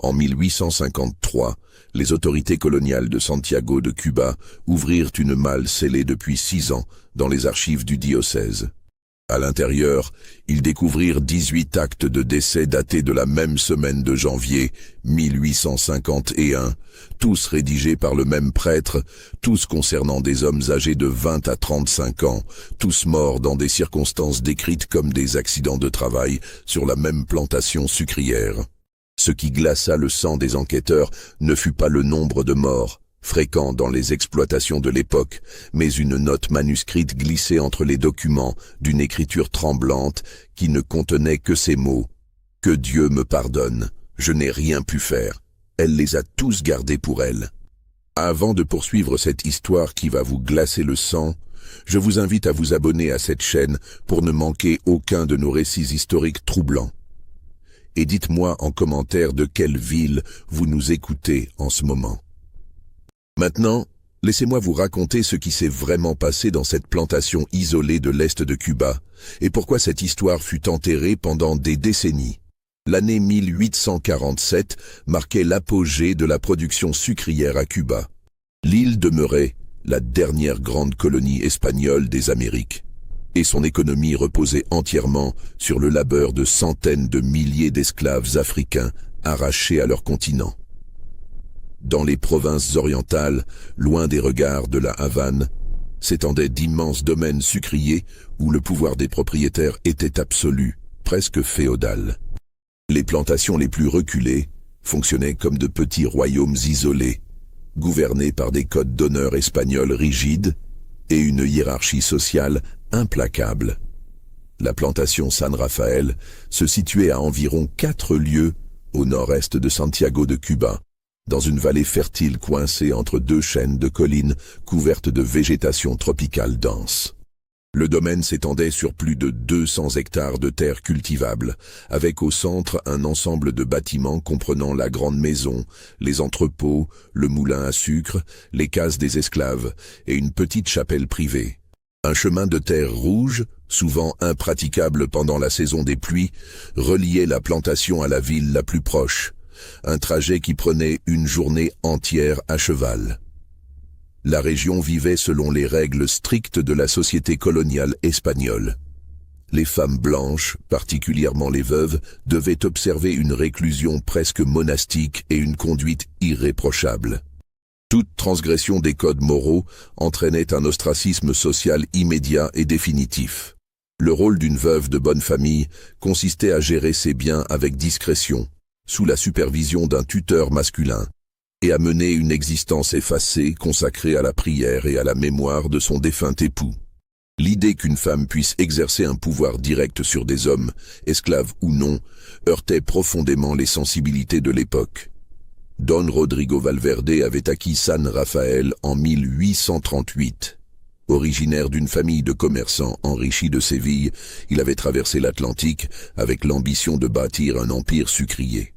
En 1853, les autorités coloniales de Santiago de Cuba ouvrirent une malle scellée depuis 6 ans dans les archives du diocèse. À l'intérieur, ils découvrirent 18 actes de décès datés de la même semaine de janvier 1851, tous rédigés par le même prêtre, tous concernant des hommes âgés de 20 à 35 ans, tous morts dans des circonstances décrites comme des accidents de travail sur la même plantation sucrière. Ce qui glaça le sang des enquêteurs ne fut pas le nombre de morts, fréquent dans les exploitations de l'époque, mais une note manuscrite glissée entre les documents d'une écriture tremblante qui ne contenait que ces mots « Que Dieu me pardonne, je n'ai rien pu faire, elle les a tous gardés pour elle ». Avant de poursuivre cette histoire qui va vous glacer le sang, je vous invite à vous abonner à cette chaîne pour ne manquer aucun de nos récits historiques troublants. Et dites-moi en commentaire de quelle ville vous nous écoutez en ce moment. Maintenant, laissez-moi vous raconter ce qui s'est vraiment passé dans cette plantation isolée de l'Est de Cuba, et pourquoi cette histoire fut enterrée pendant des décennies. L'année 1847 marquait l'apogée de la production sucrière à Cuba. L'île demeurait la dernière grande colonie espagnole des Amériques, et son économie reposait entièrement sur le labeur de centaines de milliers d'esclaves africains arrachés à leur continent. Dans les provinces orientales, loin des regards de la Havane, s'étendaient d'immenses domaines sucriers où le pouvoir des propriétaires était absolu, presque féodal. Les plantations les plus reculées fonctionnaient comme de petits royaumes isolés, gouvernés par des codes d'honneur espagnols rigides et une hiérarchie sociale implacable. La plantation San Rafael se situait à environ 4 lieues au nord-est de Santiago de Cuba, dans une vallée fertile coincée entre 2 chaînes de collines couvertes de végétation tropicale dense. Le domaine s'étendait sur plus de 200 hectares de terres cultivables, avec au centre un ensemble de bâtiments comprenant la grande maison, les entrepôts, le moulin à sucre, les cases des esclaves et une petite chapelle privée. Un chemin de terre rouge, souvent impraticable pendant la saison des pluies, reliait la plantation à la ville la plus proche, un trajet qui prenait une journée entière à cheval. La région vivait selon les règles strictes de la société coloniale espagnole. Les femmes blanches, particulièrement les veuves, devaient observer une réclusion presque monastique et une conduite irréprochable. Toute transgression des codes moraux entraînait un ostracisme social immédiat et définitif. Le rôle d'une veuve de bonne famille consistait à gérer ses biens avec discrétion, sous la supervision d'un tuteur masculin, et à mener une existence effacée consacrée à la prière et à la mémoire de son défunt époux. L'idée qu'une femme puisse exercer un pouvoir direct sur des hommes, esclaves ou non, heurtait profondément les sensibilités de l'époque. Don Rodrigo Valverde avait acquis San Rafael en 1838. Originaire d'une famille de commerçants enrichis de Séville, il avait traversé l'Atlantique avec l'ambition de bâtir un empire sucrier.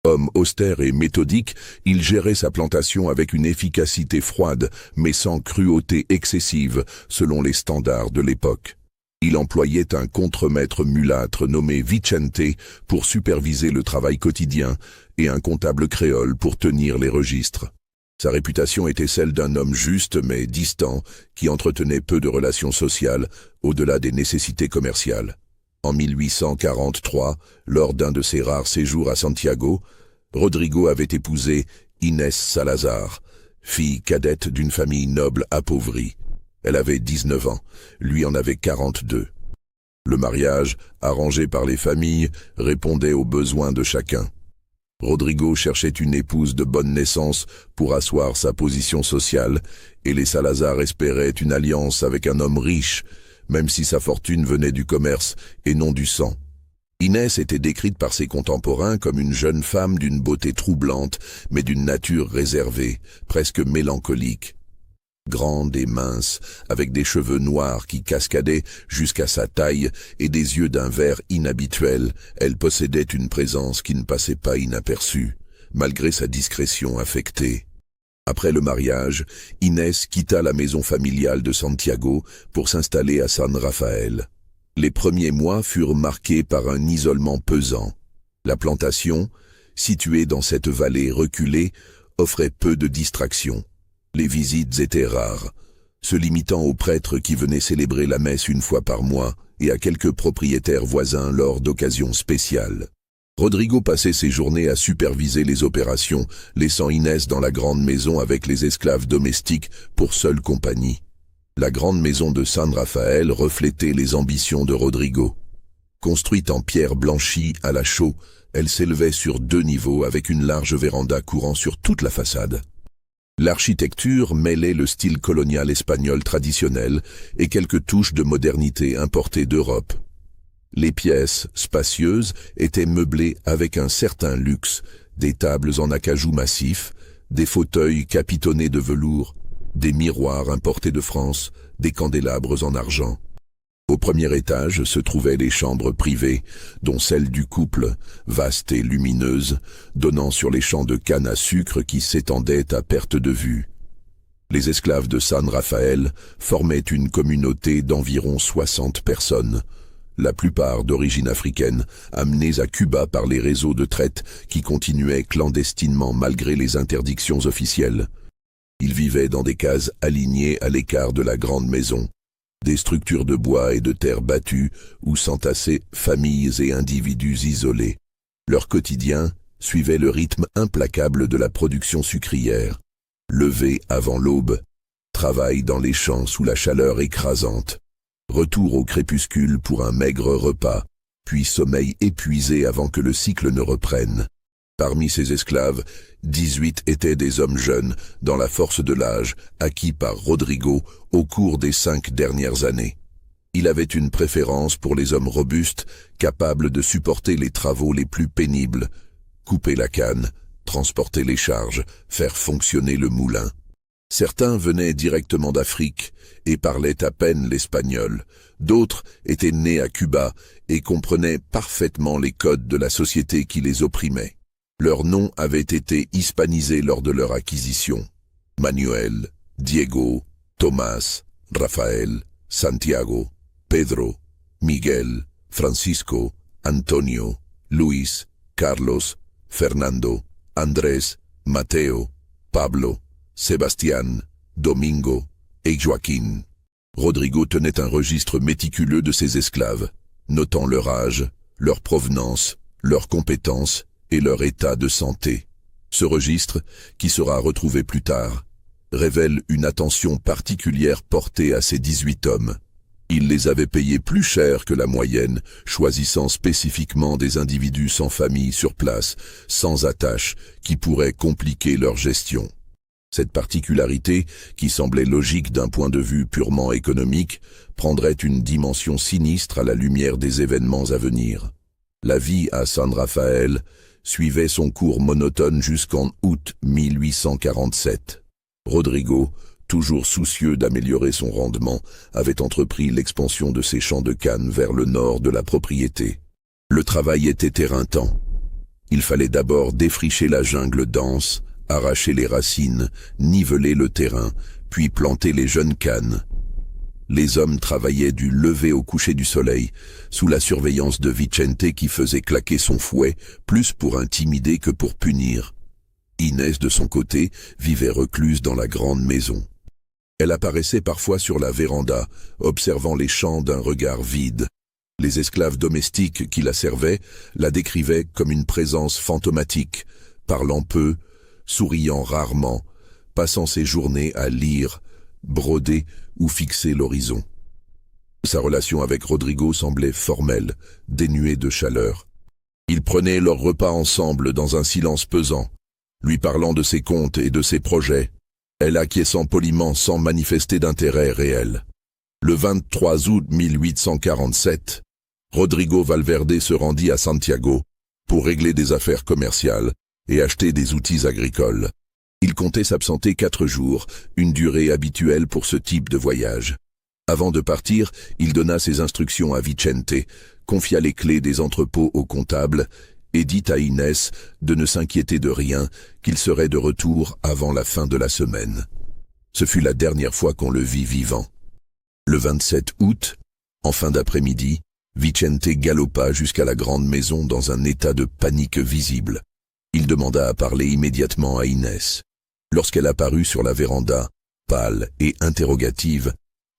Homme austère et méthodique, il gérait sa plantation avec une efficacité froide, mais sans cruauté excessive, selon les standards de l'époque. Il employait un contremaître mulâtre nommé Vicente pour superviser le travail quotidien et un comptable créole pour tenir les registres. Sa réputation était celle d'un homme juste mais distant qui entretenait peu de relations sociales au-delà des nécessités commerciales. En 1843, lors d'un de ses rares séjours à Santiago, Rodrigo avait épousé Inés Salazar, fille cadette d'une famille noble appauvrie. Elle avait 19 ans, lui en avait 42. Le mariage, arrangé par les familles, répondait aux besoins de chacun. Rodrigo cherchait une épouse de bonne naissance pour asseoir sa position sociale, et les Salazar espéraient une alliance avec un homme riche, même si sa fortune venait du commerce et non du sang. Inès était décrite par ses contemporains comme une jeune femme d'une beauté troublante, mais d'une nature réservée, presque mélancolique. Grande et mince, avec des cheveux noirs qui cascadaient jusqu'à sa taille et des yeux d'un vert inhabituel, elle possédait une présence qui ne passait pas inaperçue, malgré sa discrétion affectée. Après le mariage, Inès quitta la maison familiale de Santiago pour s'installer à San Rafael. Les premiers mois furent marqués par un isolement pesant. La plantation, situé dans cette vallée reculée, offrait peu de distractions. Les visites étaient rares, se limitant aux prêtres qui venaient célébrer la messe une fois par mois et à quelques propriétaires voisins lors d'occasions spéciales. Rodrigo passait ses journées à superviser les opérations, laissant Inès dans la grande maison avec les esclaves domestiques pour seule compagnie. La grande maison de San Rafael reflétait les ambitions de Rodrigo. Construite en pierre blanchie à la chaux, elle s'élevait sur 2 niveaux avec une large véranda courant sur toute la façade. L'architecture mêlait le style colonial espagnol traditionnel et quelques touches de modernité importées d'Europe. Les pièces, spacieuses, étaient meublées avec un certain luxe, des tables en acajou massif, des fauteuils capitonnés de velours, des miroirs importés de France, des candélabres en argent. Au premier étage se trouvaient les chambres privées, dont celle du couple, vaste et lumineuse, donnant sur les champs de canne à sucre qui s'étendaient à perte de vue. Les esclaves de San Rafael formaient une communauté d'environ 60 personnes, la plupart d'origine africaine, amenées à Cuba par les réseaux de traite qui continuaient clandestinement malgré les interdictions officielles. Ils vivaient dans des cases alignées à l'écart de la grande maison, des structures de bois et de terre battues où s'entassaient familles et individus isolés. Leur quotidien suivait le rythme implacable de la production sucrière. Lever avant l'aube, travail dans les champs sous la chaleur écrasante. Retour au crépuscule pour un maigre repas, puis sommeil épuisé avant que le cycle ne reprenne. Parmi ces esclaves, 18 étaient des hommes jeunes, dans la force de l'âge, acquis par Rodrigo au cours des 5 dernières années. Il avait une préférence pour les hommes robustes, capables de supporter les travaux les plus pénibles, couper la canne, transporter les charges, faire fonctionner le moulin. Certains venaient directement d'Afrique et parlaient à peine l'espagnol. D'autres étaient nés à Cuba et comprenaient parfaitement les codes de la société qui les opprimait. Leurs noms avaient été hispanisés lors de leur acquisition. Manuel, Diego, Tomás, Rafael, Santiago, Pedro, Miguel, Francisco, Antonio, Luis, Carlos, Fernando, Andrés, Mateo, Pablo, Sébastien, Domingo et Joaquín. Rodrigo tenait un registre méticuleux de ses esclaves, notant leur âge, leur provenance, leurs compétences et leur état de santé. Ce registre, qui sera retrouvé plus tard, révèle une attention particulière portée à ces 18 hommes. Il les avait payés plus cher que la moyenne, choisissant spécifiquement des individus sans famille sur place, sans attache, qui pourraient compliquer leur gestion. Cette particularité, qui semblait logique d'un point de vue purement économique, prendrait une dimension sinistre à la lumière des événements à venir. La vie à San Rafael suivait son cours monotone jusqu'en août 1847. Rodrigo, toujours soucieux d'améliorer son rendement, avait entrepris l'expansion de ses champs de canne vers le nord de la propriété. Le travail était éreintant. Il fallait d'abord défricher la jungle dense, arracher les racines, niveler le terrain, puis planter les jeunes cannes. Les hommes travaillaient du lever au coucher du soleil, sous la surveillance de Vicente qui faisait claquer son fouet, plus pour intimider que pour punir. Inès, de son côté, vivait recluse dans la grande maison. Elle apparaissait parfois sur la véranda, observant les champs d'un regard vide. Les esclaves domestiques qui la servaient la décrivaient comme une présence fantomatique, parlant peu, souriant rarement, passant ses journées à lire, broder ou fixer l'horizon. Sa relation avec Rodrigo semblait formelle, dénuée de chaleur. Ils prenaient leur repas ensemble dans un silence pesant, lui parlant de ses comptes et de ses projets, elle acquiesçant poliment sans manifester d'intérêt réel. Le 23 août 1847, Rodrigo Valverde se rendit à Santiago pour régler des affaires commerciales et acheter des outils agricoles. Il comptait s'absenter 4 jours, une durée habituelle pour ce type de voyage. Avant de partir, il donna ses instructions à Vicente, confia les clés des entrepôts au comptable et dit à Inès de ne s'inquiéter de rien, qu'il serait de retour avant la fin de la semaine. Ce fut la dernière fois qu'on le vit vivant. Le 27 août, en fin d'après-midi, Vicente galopa jusqu'à la grande maison dans un état de panique visible. Il demanda à parler immédiatement à Inès. Lorsqu'elle apparut sur la véranda, pâle et interrogative,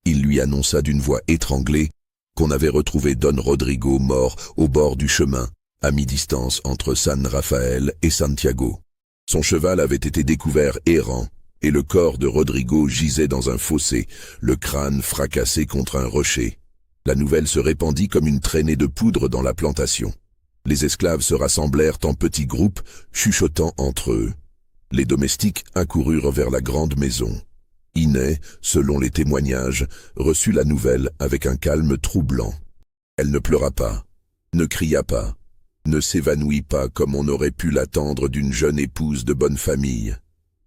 il lui annonça d'une voix étranglée qu'on avait retrouvé Don Rodrigo mort au bord du chemin, à mi-distance entre San Rafael et Santiago. Son cheval avait été découvert errant, et le corps de Rodrigo gisait dans un fossé, le crâne fracassé contre un rocher. La nouvelle se répandit comme une traînée de poudre dans la plantation. Les esclaves se rassemblèrent en petits groupes, chuchotant entre eux. Les domestiques accoururent vers la grande maison. Inès, selon les témoignages, reçut la nouvelle avec un calme troublant. Elle ne pleura pas, ne cria pas, ne s'évanouit pas comme on aurait pu l'attendre d'une jeune épouse de bonne famille.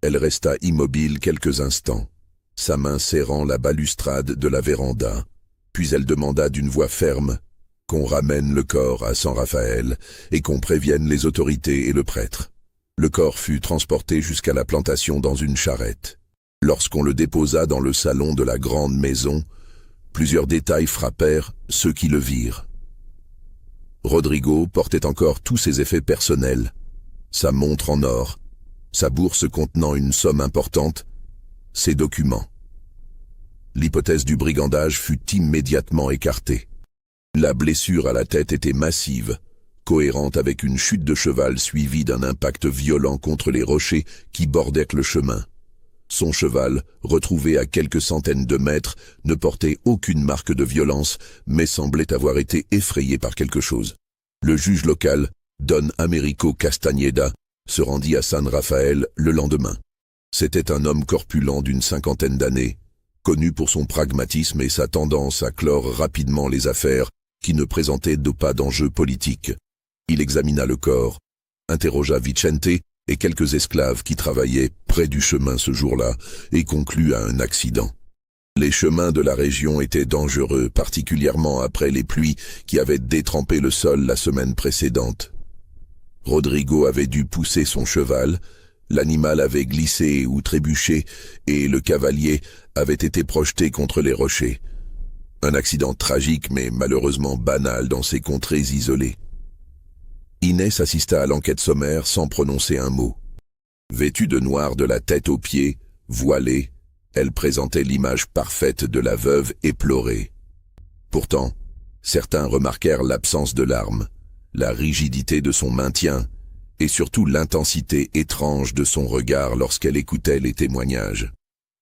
Elle resta immobile quelques instants, sa main serrant la balustrade de la véranda. Puis elle demanda d'une voix ferme qu'on ramène le corps à San Rafael et qu'on prévienne les autorités et le prêtre. Le corps fut transporté jusqu'à la plantation dans une charrette. Lorsqu'on le déposa dans le salon de la grande maison, plusieurs détails frappèrent ceux qui le virent. Rodrigo portait encore tous ses effets personnels, sa montre en or, sa bourse contenant une somme importante, ses documents. L'hypothèse du brigandage fut immédiatement écartée. La blessure à la tête était massive, cohérente avec une chute de cheval suivie d'un impact violent contre les rochers qui bordaient le chemin. Son cheval, retrouvé à quelques centaines de mètres, ne portait aucune marque de violence, mais semblait avoir été effrayé par quelque chose. Le juge local, Don Américo Castañeda, se rendit à San Rafael le lendemain. C'était un homme corpulent d'une 50aine d'années, connu pour son pragmatisme et sa tendance à clore rapidement les affaires qui ne présentaient pas d'enjeux politiques. Il examina le corps, interrogea Vicente et quelques esclaves qui travaillaient près du chemin ce jour-là et conclut à un accident. Les chemins de la région étaient dangereux, particulièrement après les pluies qui avaient détrempé le sol la semaine précédente. Rodrigo avait dû pousser son cheval, l'animal avait glissé ou trébuché et le cavalier avait été projeté contre les rochers. Un accident tragique mais malheureusement banal dans ces contrées isolées. Inès assista à l'enquête sommaire sans prononcer un mot. Vêtue de noir de la tête aux pieds, voilée, elle présentait l'image parfaite de la veuve éplorée. Pourtant, certains remarquèrent l'absence de larmes, la rigidité de son maintien et surtout l'intensité étrange de son regard lorsqu'elle écoutait les témoignages.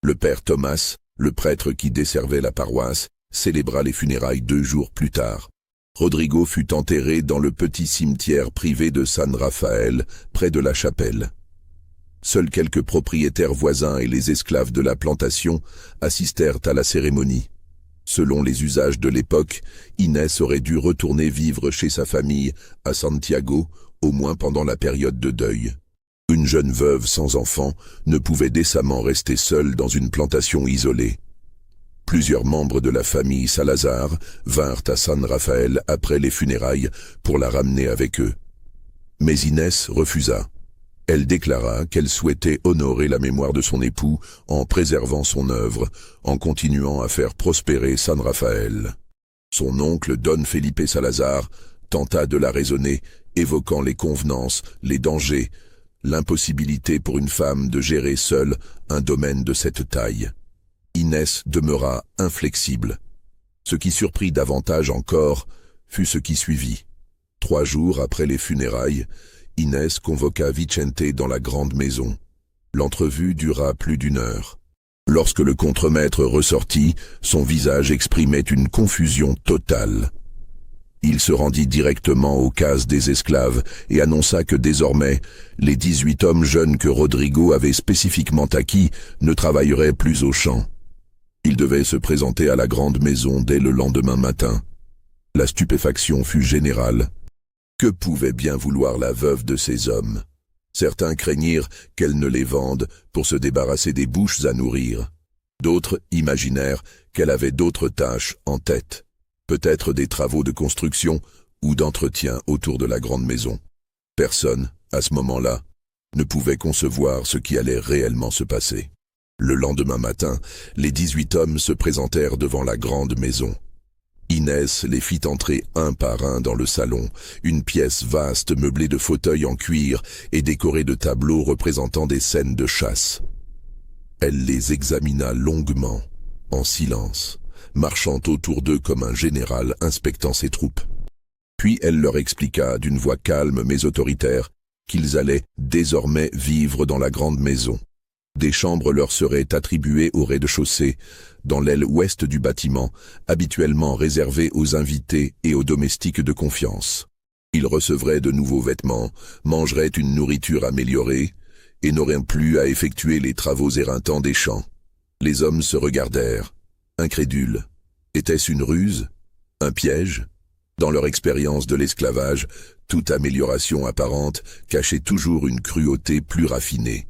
Le père Thomas, le prêtre qui desservait la paroisse, célébra les funérailles 2 jours plus tard. Rodrigo fut enterré dans le petit cimetière privé de San Rafael, près de la chapelle. Seuls quelques propriétaires voisins et les esclaves de la plantation assistèrent à la cérémonie. Selon les usages de l'époque, Inès aurait dû retourner vivre chez sa famille à Santiago, au moins pendant la période de deuil. Une jeune veuve sans enfant ne pouvait décemment rester seule dans une plantation isolée. Plusieurs membres de la famille Salazar vinrent à San Rafael après les funérailles pour la ramener avec eux. Mais Inès refusa. Elle déclara qu'elle souhaitait honorer la mémoire de son époux en préservant son œuvre, en continuant à faire prospérer San Rafael. Son oncle Don Felipe Salazar tenta de la raisonner, évoquant les convenances, les dangers, l'impossibilité pour une femme de gérer seule un domaine de cette taille. Inès demeura inflexible. Ce qui surprit davantage encore fut ce qui suivit. 3 jours après les funérailles, Inès convoqua Vicente dans la grande maison. L'entrevue dura plus d'1 heure. Lorsque le contremaître ressortit, son visage exprimait une confusion totale. Il se rendit directement aux cases des esclaves et annonça que désormais, les 18 hommes jeunes que Rodrigo avait spécifiquement acquis ne travailleraient plus au champ. Il devait se présenter à la grande maison dès le lendemain matin. La stupéfaction fut générale. Que pouvait bien vouloir la veuve de ces hommes? Certains craignirent qu'elle ne les vende pour se débarrasser des bouches à nourrir. D'autres imaginèrent qu'elle avait d'autres tâches en tête, peut-être des travaux de construction ou d'entretien autour de la grande maison. Personne, à ce moment-là, ne pouvait concevoir ce qui allait réellement se passer. Le lendemain matin, les 18 hommes se présentèrent devant la grande maison. Inès les fit entrer un par un dans le salon, une pièce vaste meublée de fauteuils en cuir et décorée de tableaux représentant des scènes de chasse. Elle les examina longuement, en silence, marchant autour d'eux comme un général inspectant ses troupes. Puis elle leur expliqua d'une voix calme mais autoritaire qu'ils allaient désormais vivre dans la grande maison. Des chambres leur seraient attribuées au rez-de-chaussée, dans l'aile ouest du bâtiment, habituellement réservée aux invités et aux domestiques de confiance. Ils recevraient de nouveaux vêtements, mangeraient une nourriture améliorée et n'auraient plus à effectuer les travaux éreintants des champs. Les hommes se regardèrent, incrédules. Était-ce une ruse? Un piège? Dans leur expérience de l'esclavage, toute amélioration apparente cachait toujours une cruauté plus raffinée.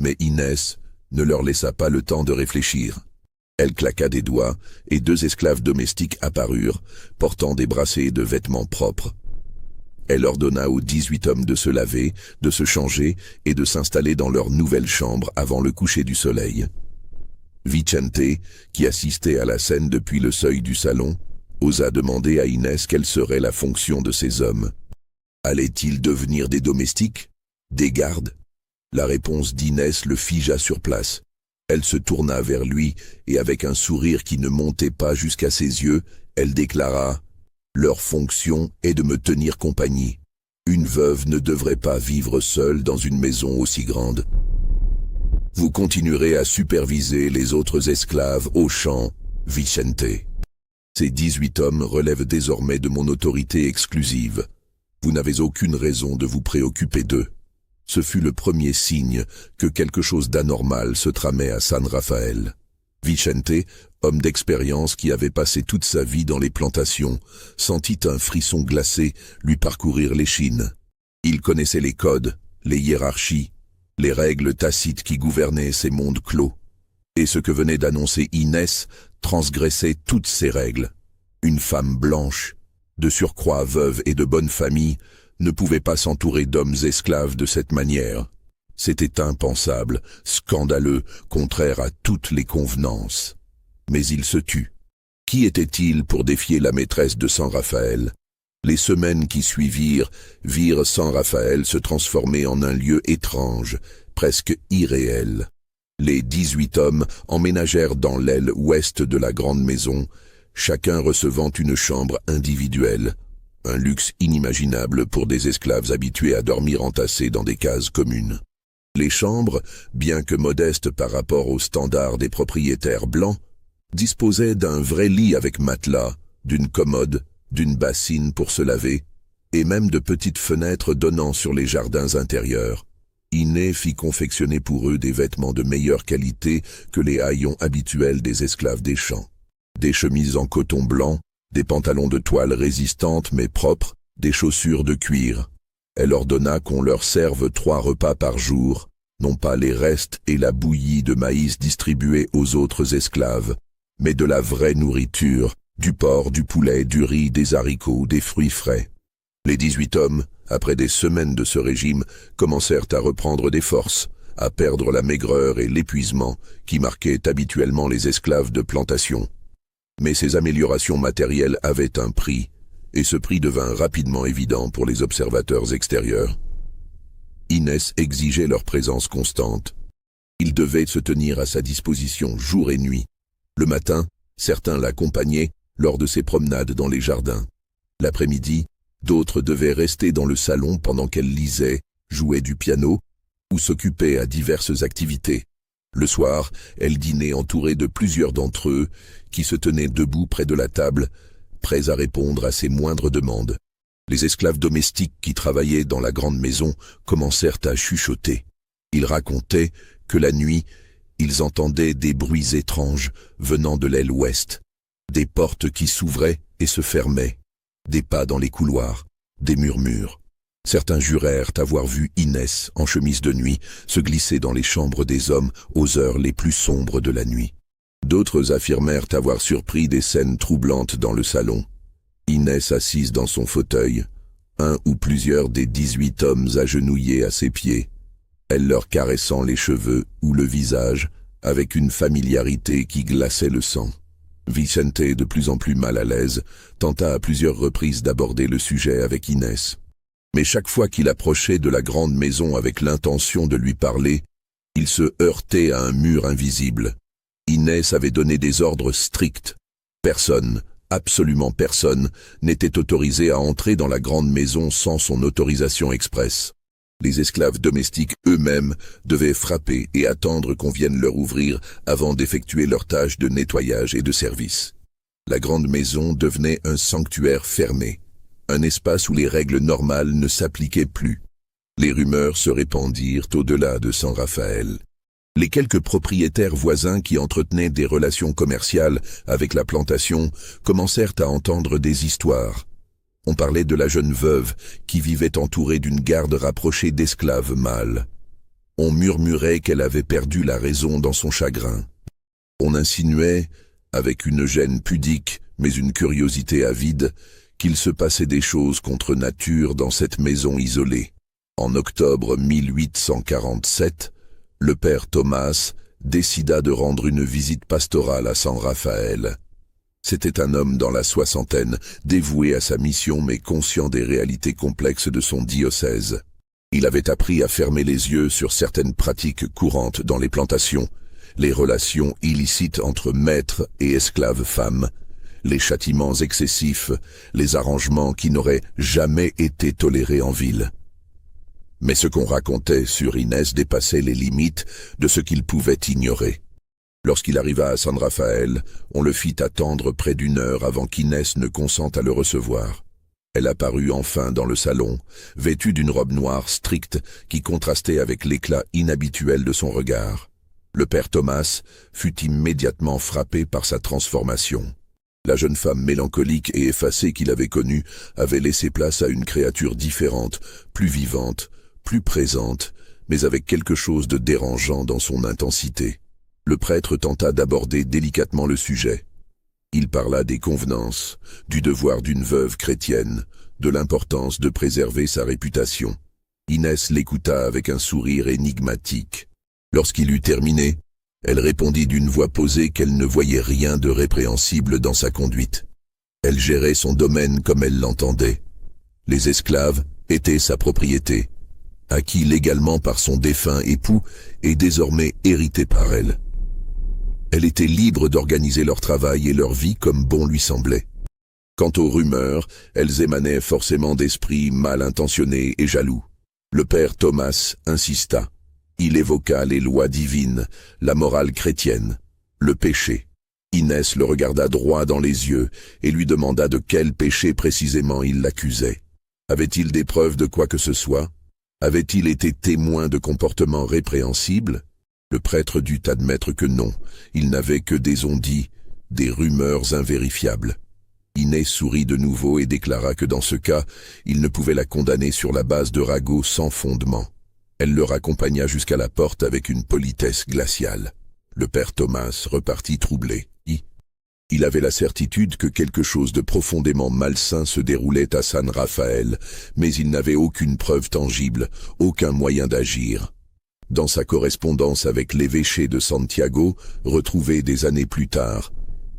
Mais Inès ne leur laissa pas le temps de réfléchir. Elle claqua des doigts et 2 esclaves domestiques apparurent, portant des brassées de vêtements propres. Elle ordonna aux 18 hommes de se laver, de se changer et de s'installer dans leur nouvelle chambre avant le coucher du soleil. Vicente, qui assistait à la scène depuis le seuil du salon, osa demander à Inès quelle serait la fonction de ces hommes. Allaient-ils devenir des domestiques? Des gardes? La réponse d'Inès le figea sur place. Elle se tourna vers lui et avec un sourire qui ne montait pas jusqu'à ses yeux, elle déclara « Leur fonction est de me tenir compagnie. Une veuve ne devrait pas vivre seule dans une maison aussi grande. Vous continuerez à superviser les autres esclaves au champ, Vicente. Ces 18 hommes relèvent désormais de mon autorité exclusive. Vous n'avez aucune raison de vous préoccuper d'eux. » Ce fut le premier signe que quelque chose d'anormal se tramait à San Rafael. Vicente, homme d'expérience qui avait passé toute sa vie dans les plantations, sentit un frisson glacé lui parcourir l'échine. Il connaissait les codes, les hiérarchies, les règles tacites qui gouvernaient ces mondes clos. Et ce que venait d'annoncer Inès transgressait toutes ces règles. Une femme blanche, de surcroît veuve et de bonne famille, ne pouvait pas s'entourer d'hommes esclaves de cette manière. C'était impensable, scandaleux, contraire à toutes les convenances. Mais il se tut. Qui était-il pour défier la maîtresse de San Rafael? Les semaines qui suivirent virent San Rafael se transformer en un lieu étrange, presque irréel. Les 18 hommes emménagèrent dans l'aile ouest de la grande maison, chacun recevant une chambre individuelle. Un luxe inimaginable pour des esclaves habitués à dormir entassés dans des cases communes. Les chambres, bien que modestes par rapport aux standards des propriétaires blancs, disposaient d'un vrai lit avec matelas, d'une commode, d'une bassine pour se laver, et même de petites fenêtres donnant sur les jardins intérieurs. Inès fit confectionner pour eux des vêtements de meilleure qualité que les haillons habituels des esclaves des champs. Des chemises en coton blanc, des pantalons de toile résistantes mais propres, des chaussures de cuir. Elle ordonna qu'on leur serve 3 repas par jour, non pas les restes et la bouillie de maïs distribués aux autres esclaves, mais de la vraie nourriture, du porc, du poulet, du riz, des haricots, des fruits frais. Les 18 hommes, après des semaines de ce régime, commencèrent à reprendre des forces, à perdre la maigreur et l'épuisement qui marquaient habituellement les esclaves de plantation. Mais ces améliorations matérielles avaient un prix, et ce prix devint rapidement évident pour les observateurs extérieurs. Inès exigeait leur présence constante. Ils devaient se tenir à sa disposition jour et nuit. Le matin, certains l'accompagnaient lors de ses promenades dans les jardins. L'après-midi, d'autres devaient rester dans le salon pendant qu'elle lisait, jouait du piano ou s'occupait à diverses activités. Le soir, elle dînait entourée de plusieurs d'entre eux qui se tenaient debout près de la table, prêts à répondre à ses moindres demandes. Les esclaves domestiques qui travaillaient dans la grande maison commencèrent à chuchoter. Ils racontaient que la nuit, ils entendaient des bruits étranges venant de l'aile ouest, des portes qui s'ouvraient et se fermaient, des pas dans les couloirs, des murmures. Certains jurèrent avoir vu Inès, en chemise de nuit, se glisser dans les chambres des hommes aux heures les plus sombres de la nuit. D'autres affirmèrent avoir surpris des scènes troublantes dans le salon. Inès assise dans son fauteuil, un ou plusieurs des 18 hommes agenouillés à ses pieds, elle leur caressant les cheveux ou le visage avec une familiarité qui glaçait le sang. Vicente, de plus en plus mal à l'aise, tenta à plusieurs reprises d'aborder le sujet avec Inès. Mais chaque fois qu'il approchait de la grande maison avec l'intention de lui parler, il se heurtait à un mur invisible. Inès avait donné des ordres stricts. Personne, absolument personne, n'était autorisé à entrer dans la grande maison sans son autorisation expresse. Les esclaves domestiques eux-mêmes devaient frapper et attendre qu'on vienne leur ouvrir avant d'effectuer leur tâche de nettoyage et de service. La grande maison devenait un sanctuaire fermé, un espace où les règles normales ne s'appliquaient plus. Les rumeurs se répandirent au-delà de San Rafael. Les quelques propriétaires voisins qui entretenaient des relations commerciales avec la plantation commencèrent à entendre des histoires. On parlait de la jeune veuve qui vivait entourée d'une garde rapprochée d'esclaves mâles. On murmurait qu'elle avait perdu la raison dans son chagrin. On insinuait, avec une gêne pudique mais une curiosité avide, qu'il se passait des choses contre nature dans cette maison isolée. En octobre 1847, le père Thomas décida de rendre une visite pastorale à San Rafael. C'était un homme dans la soixantaine, dévoué à sa mission mais conscient des réalités complexes de son diocèse. Il avait appris à fermer les yeux sur certaines pratiques courantes dans les plantations, les relations illicites entre maîtres et esclaves femmes, les châtiments excessifs, les arrangements qui n'auraient jamais été tolérés en ville. Mais ce qu'on racontait sur Inès dépassait les limites de ce qu'il pouvait ignorer. Lorsqu'il arriva à San Rafael, on le fit attendre près d'1 heure avant qu'Inès ne consente à le recevoir. Elle apparut enfin dans le salon, vêtue d'une robe noire stricte qui contrastait avec l'éclat inhabituel de son regard. Le père Thomas fut immédiatement frappé par sa transformation. La jeune femme mélancolique et effacée qu'il avait connue avait laissé place à une créature différente, plus vivante, plus présente, mais avec quelque chose de dérangeant dans son intensité. Le prêtre tenta d'aborder délicatement le sujet. Il parla des convenances, du devoir d'une veuve chrétienne, de l'importance de préserver sa réputation. Inès l'écouta avec un sourire énigmatique. Lorsqu'il eut terminé, elle répondit d'une voix posée qu'elle ne voyait rien de répréhensible dans sa conduite. Elle gérait son domaine comme elle l'entendait. Les esclaves étaient sa propriété, acquis légalement par son défunt époux et désormais hérité par elle. Elle était libre d'organiser leur travail et leur vie comme bon lui semblait. Quant aux rumeurs, elles émanaient forcément d'esprits mal intentionnés et jaloux. Le père Thomas insista. Il évoqua les lois divines, la morale chrétienne, le péché. Inès le regarda droit dans les yeux et lui demanda de quel péché précisément il l'accusait. Avait-il des preuves de quoi que ce soit? Avait-il été témoin de comportements répréhensibles? Le prêtre dut admettre que non, il n'avait que des on-dit, des rumeurs invérifiables. Inès sourit de nouveau et déclara que dans ce cas, il ne pouvait la condamner sur la base de ragots sans fondement. Elle le raccompagna jusqu'à la porte avec une politesse glaciale. Le père Thomas repartit troublé. Il avait la certitude que quelque chose de profondément malsain se déroulait à San Rafael, mais il n'avait aucune preuve tangible, aucun moyen d'agir. Dans sa correspondance avec l'évêché de Santiago, retrouvée des années plus tard,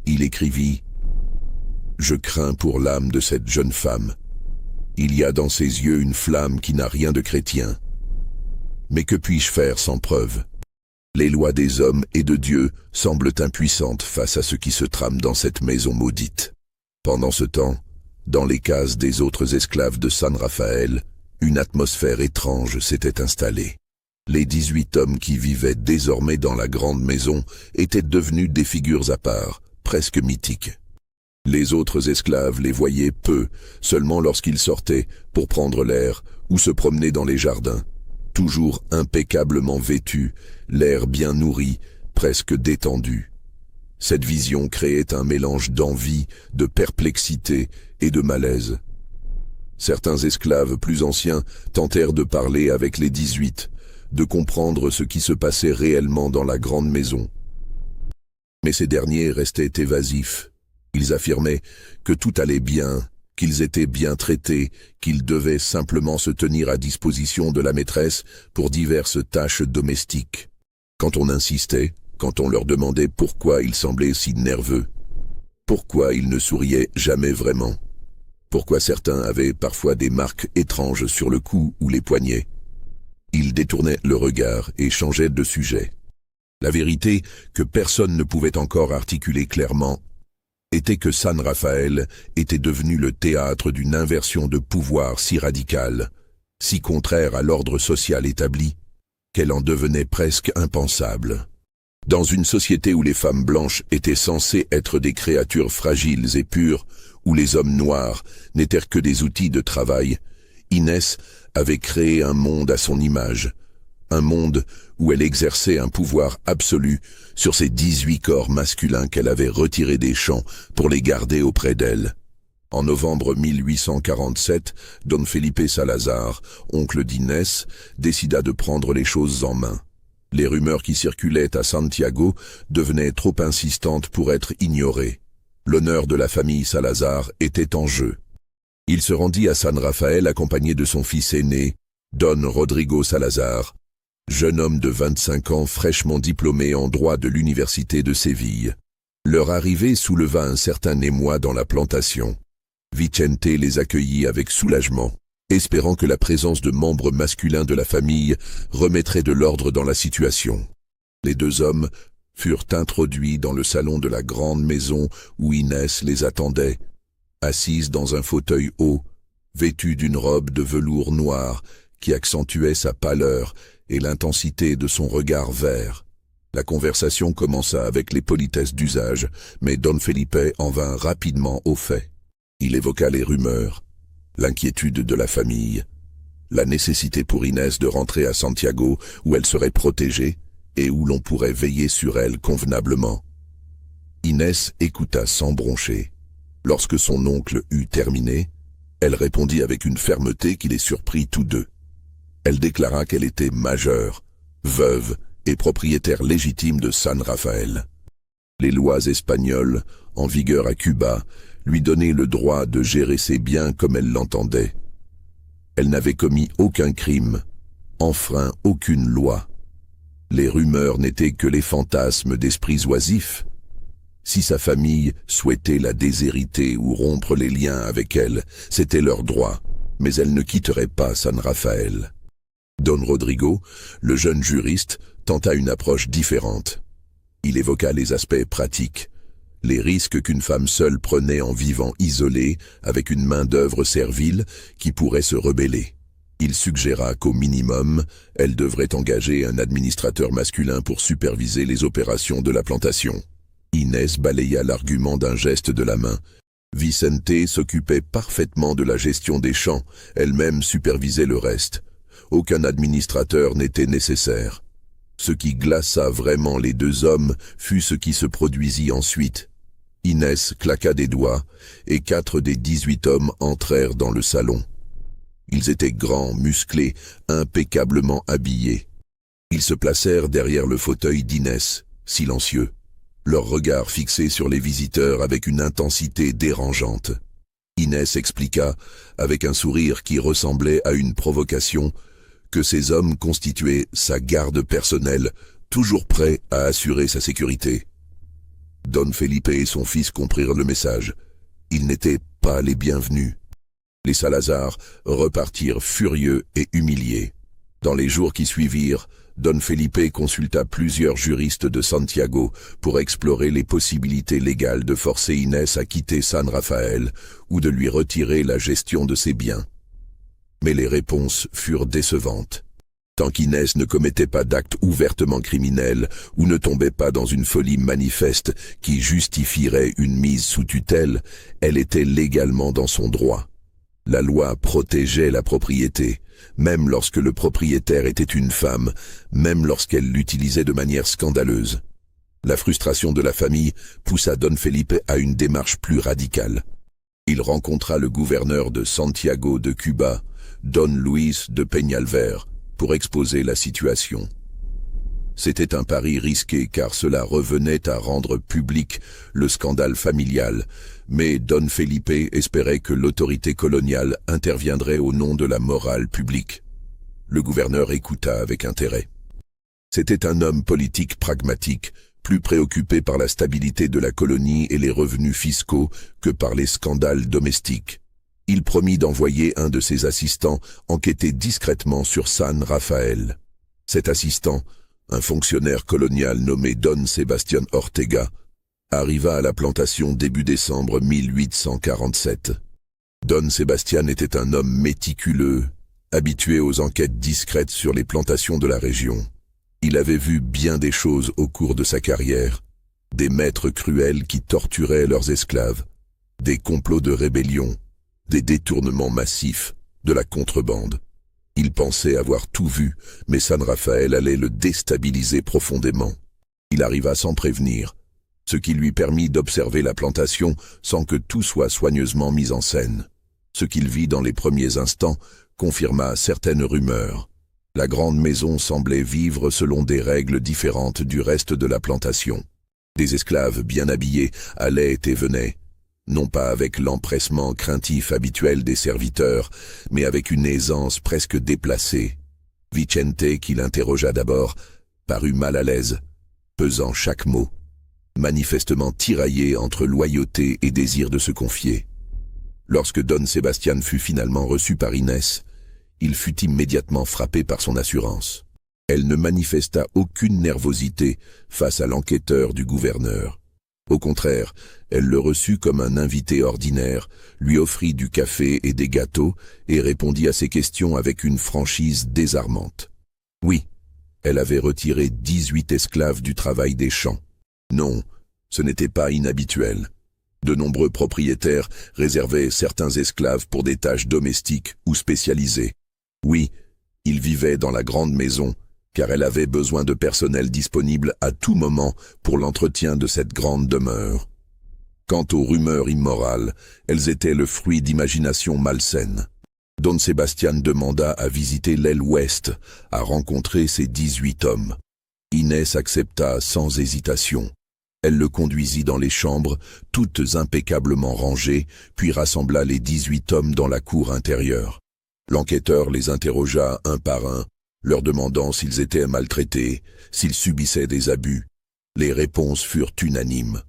il écrivit « Je crains pour l'âme de cette jeune femme. Il y a dans ses yeux une flamme qui n'a rien de chrétien. Mais que puis-je faire sans preuve? Les lois des hommes et de Dieu semblent impuissantes face à ce qui se trame dans cette maison maudite. » Pendant ce temps, dans les cases des autres esclaves de San Rafael, une atmosphère étrange s'était installée. Les 18 hommes qui vivaient désormais dans la grande maison étaient devenus des figures à part, presque mythiques. Les autres esclaves les voyaient peu, seulement lorsqu'ils sortaient pour prendre l'air ou se promener dans les jardins. Toujours impeccablement vêtus, l'air bien nourri, presque détendu. Cette vision créait un mélange d'envie, de perplexité et de malaise. Certains esclaves plus anciens tentèrent de parler avec les 18, de comprendre ce qui se passait réellement dans la grande maison. Mais ces derniers restaient évasifs. Ils affirmaient que tout allait bien, qu'ils étaient bien traités, qu'ils devaient simplement se tenir à disposition de la maîtresse pour diverses tâches domestiques. Quand on insistait, quand on leur demandait pourquoi ils semblaient si nerveux, Pourquoi il ne souriait jamais vraiment? Pourquoi certains avaient parfois des marques étranges sur le cou ou les poignets? Il détournait le regard et changeait de sujet. La vérité, que personne ne pouvait encore articuler clairement, était que San Rafael était devenu le théâtre d'une inversion de pouvoir si radicale, si contraire à l'ordre social établi, qu'elle en devenait presque impensable. Dans une société où les femmes blanches étaient censées être des créatures fragiles et pures, où les hommes noirs n'étaient que des outils de travail, Inès avait créé un monde à son image, un monde où elle exerçait un pouvoir absolu sur ces 18 corps masculins qu'elle avait retirés des champs pour les garder auprès d'elle. En novembre 1847, Don Felipe Salazar, oncle d'Inès, décida de prendre les choses en main. Les rumeurs qui circulaient à Santiago devenaient trop insistantes pour être ignorées. L'honneur de la famille Salazar était en jeu. Il se rendit à San Rafael accompagné de son fils aîné, Don Rodrigo Salazar, jeune homme de 25 ans fraîchement diplômé en droit de l'université de Séville. Leur arrivée souleva un certain émoi dans la plantation. Vicente les accueillit avec soulagement, espérant que la présence de membres masculins de la famille remettrait de l'ordre dans la situation. Les deux hommes furent introduits dans le salon de la grande maison où Inès les attendait, assise dans un fauteuil haut, vêtue d'une robe de velours noir qui accentuait sa pâleur et l'intensité de son regard vert. La conversation commença avec les politesses d'usage, mais Don Felipe en vint rapidement au fait. Il évoqua les rumeurs, l'inquiétude de la famille, la nécessité pour Inès de rentrer à Santiago où elle serait protégée et où l'on pourrait veiller sur elle convenablement. Inès écouta sans broncher. Lorsque son oncle eut terminé, elle répondit avec une fermeté qui les surprit tous deux. Elle déclara qu'elle était majeure, veuve et propriétaire légitime de San Rafael. Les lois espagnoles, en vigueur à Cuba, lui donnaient le droit de gérer ses biens comme elle l'entendait. Elle n'avait commis aucun crime, enfreint aucune loi. Les rumeurs n'étaient que les fantasmes d'esprits oisifs. Si sa famille souhaitait la déshériter ou rompre les liens avec elle, c'était leur droit, mais elle ne quitterait pas San Rafael. Don Rodrigo, le jeune juriste, tenta une approche différente. Il évoqua les aspects pratiques, les risques qu'une femme seule prenait en vivant isolée avec une main-d'œuvre servile qui pourrait se rebeller. Il suggéra qu'au minimum, elle devrait engager un administrateur masculin pour superviser les opérations de la plantation. Inès balaya l'argument d'un geste de la main. Vicente s'occupait parfaitement de la gestion des champs, elle-même supervisait le reste. Aucun administrateur n'était nécessaire. Ce qui glaça vraiment les deux hommes fut ce qui se produisit ensuite. Inès claqua des doigts, et 4 des 18 hommes entrèrent dans le salon. Ils étaient grands, musclés, impeccablement habillés. Ils se placèrent derrière le fauteuil d'Inès, silencieux, leurs regards fixés sur les visiteurs avec une intensité dérangeante. Inès expliqua, avec un sourire qui ressemblait à une provocation, que ces hommes constituaient sa garde personnelle, toujours prêts à assurer sa sécurité. Don Felipe et son fils comprirent le message. Ils n'étaient pas les bienvenus. Les Salazar repartirent furieux et humiliés. Dans les jours qui suivirent, Don Felipe consulta plusieurs juristes de Santiago pour explorer les possibilités légales de forcer Inès à quitter San Rafael ou de lui retirer la gestion de ses biens. Mais les réponses furent décevantes. Tant qu'Inès ne commettait pas d'actes ouvertement criminels ou ne tombait pas dans une folie manifeste qui justifierait une mise sous tutelle, elle était légalement dans son droit. La loi protégeait la propriété, même lorsque le propriétaire était une femme, même lorsqu'elle l'utilisait de manière scandaleuse. La frustration de la famille poussa Don Felipe à une démarche plus radicale. Il rencontra le gouverneur de Santiago de Cuba, Don Luis de Peñalver, pour exposer la situation. C'était un pari risqué car cela revenait à rendre public le scandale familial, mais Don Felipe espérait que l'autorité coloniale interviendrait au nom de la morale publique. Le gouverneur écouta avec intérêt. C'était un homme politique pragmatique, plus préoccupé par la stabilité de la colonie et les revenus fiscaux que par les scandales domestiques. Il promit d'envoyer un de ses assistants enquêter discrètement sur San Rafael. Cet assistant, un fonctionnaire colonial nommé Don Sebastián Ortega, arriva à la plantation début décembre 1847. Don Sebastián était un homme méticuleux, habitué aux enquêtes discrètes sur les plantations de la région. Il avait vu bien des choses au cours de sa carrière, des maîtres cruels qui torturaient leurs esclaves, des complots de rébellion, des détournements massifs, de la contrebande. Il pensait avoir tout vu, mais San Rafael allait le déstabiliser profondément. Il arriva sans prévenir, ce qui lui permit d'observer la plantation sans que tout soit soigneusement mis en scène. Ce qu'il vit dans les premiers instants confirma certaines rumeurs. La grande maison semblait vivre selon des règles différentes du reste de la plantation. Des esclaves bien habillés allaient et venaient, non pas avec l'empressement craintif habituel des serviteurs, mais avec une aisance presque déplacée. Vicente, qui l'interrogea d'abord, parut mal à l'aise, pesant chaque mot, manifestement tiraillé entre loyauté et désir de se confier. Lorsque Don Sebastián fut finalement reçu par Inès, il fut immédiatement frappé par son assurance. Elle ne manifesta aucune nervosité face à l'enquêteur du gouverneur. Au contraire, elle le reçut comme un invité ordinaire, lui offrit du café et des gâteaux et répondit à ses questions avec une franchise désarmante. Oui, elle avait retiré 18 esclaves du travail des champs. Non, ce n'était pas inhabituel. De nombreux propriétaires réservaient certains esclaves pour des tâches domestiques ou spécialisées. Oui, ils vivaient dans la grande maison, car elle avait besoin de personnel disponible à tout moment pour l'entretien de cette grande demeure. Quant aux rumeurs immorales, elles étaient le fruit d'imaginations malsaines. Don Sebastián demanda à visiter l'aile ouest, à rencontrer ses 18 hommes. Inès accepta sans hésitation. Elle le conduisit dans les chambres, toutes impeccablement rangées, puis rassembla les 18 hommes dans la cour intérieure. L'enquêteur les interrogea un par un, leur demandant s'ils étaient maltraités, s'ils subissaient des abus. Les réponses furent unanimes.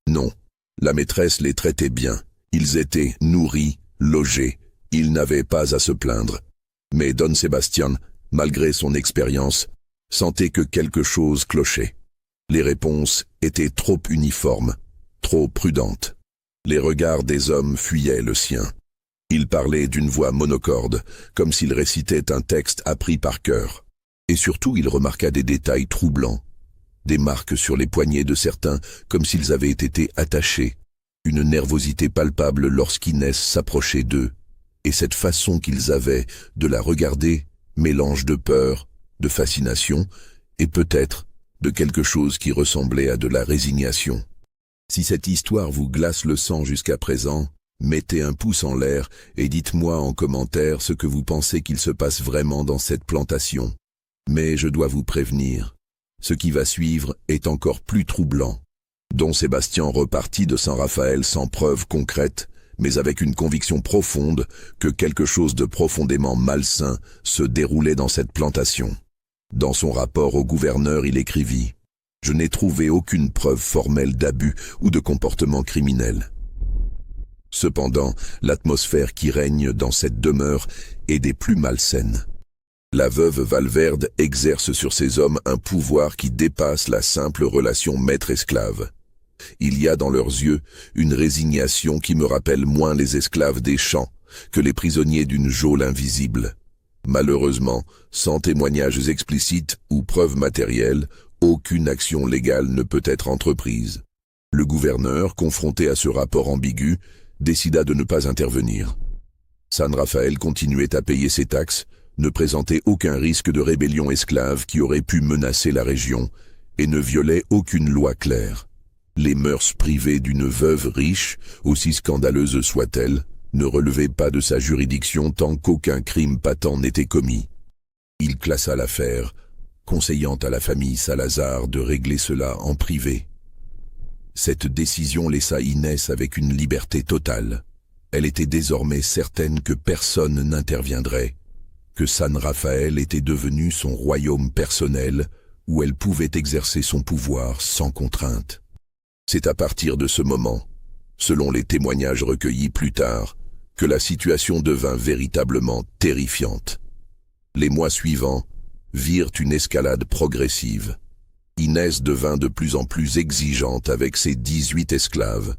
Non, la maîtresse les traitait bien. Ils étaient nourris, logés. Ils n'avaient pas à se plaindre. Mais Don Sebastián, malgré son expérience, sentait que quelque chose clochait. Les réponses étaient trop uniformes, trop prudentes. Les regards des hommes fuyaient le sien. Il parlait d'une voix monocorde, comme s'il récitait un texte appris par cœur. Et surtout, il remarqua des détails troublants. Des marques sur les poignets de certains, comme s'ils avaient été attachés. Une nervosité palpable lorsqu'Inès s'approchait d'eux. Et cette façon qu'ils avaient de la regarder, mélange de peur, de fascination, et peut-être de quelque chose qui ressemblait à de la résignation. Si cette histoire vous glace le sang jusqu'à présent, mettez un pouce en l'air et dites-moi en commentaire ce que vous pensez qu'il se passe vraiment dans cette plantation. Mais je dois vous prévenir, ce qui va suivre est encore plus troublant. Don Sebastián repartit de San Rafael sans preuve concrète, mais avec une conviction profonde que quelque chose de profondément malsain se déroulait dans cette plantation. Dans son rapport au gouverneur, il écrivit « Je n'ai trouvé aucune preuve formelle d'abus ou de comportement criminel. » Cependant, l'atmosphère qui règne dans cette demeure est des plus malsaines. La veuve Valverde exerce sur ces hommes un pouvoir qui dépasse la simple relation maître-esclave. Il y a dans leurs yeux une résignation qui me rappelle moins les esclaves des champs que les prisonniers d'une geôle invisible. Malheureusement, sans témoignages explicites ou preuves matérielles, aucune action légale ne peut être entreprise. Le gouverneur, confronté à ce rapport ambigu, décida de ne pas intervenir. San Rafael continuait à payer ses taxes, ne présentait aucun risque de rébellion esclave qui aurait pu menacer la région, et ne violait aucune loi claire. Les mœurs privées d'une veuve riche, aussi scandaleuse soit-elle, ne relevaient pas de sa juridiction tant qu'aucun crime patent n'était commis. Il classa l'affaire, conseillant à la famille Salazar de régler cela en privé. Cette décision laissa Inès avec une liberté totale. Elle était désormais certaine que personne n'interviendrait, que San Rafael était devenu son royaume personnel, où elle pouvait exercer son pouvoir sans contrainte. C'est à partir de ce moment, selon les témoignages recueillis plus tard, que la situation devint véritablement terrifiante. Les mois suivants virent une escalade progressive. Inès devint de plus en plus exigeante avec ses 18 esclaves.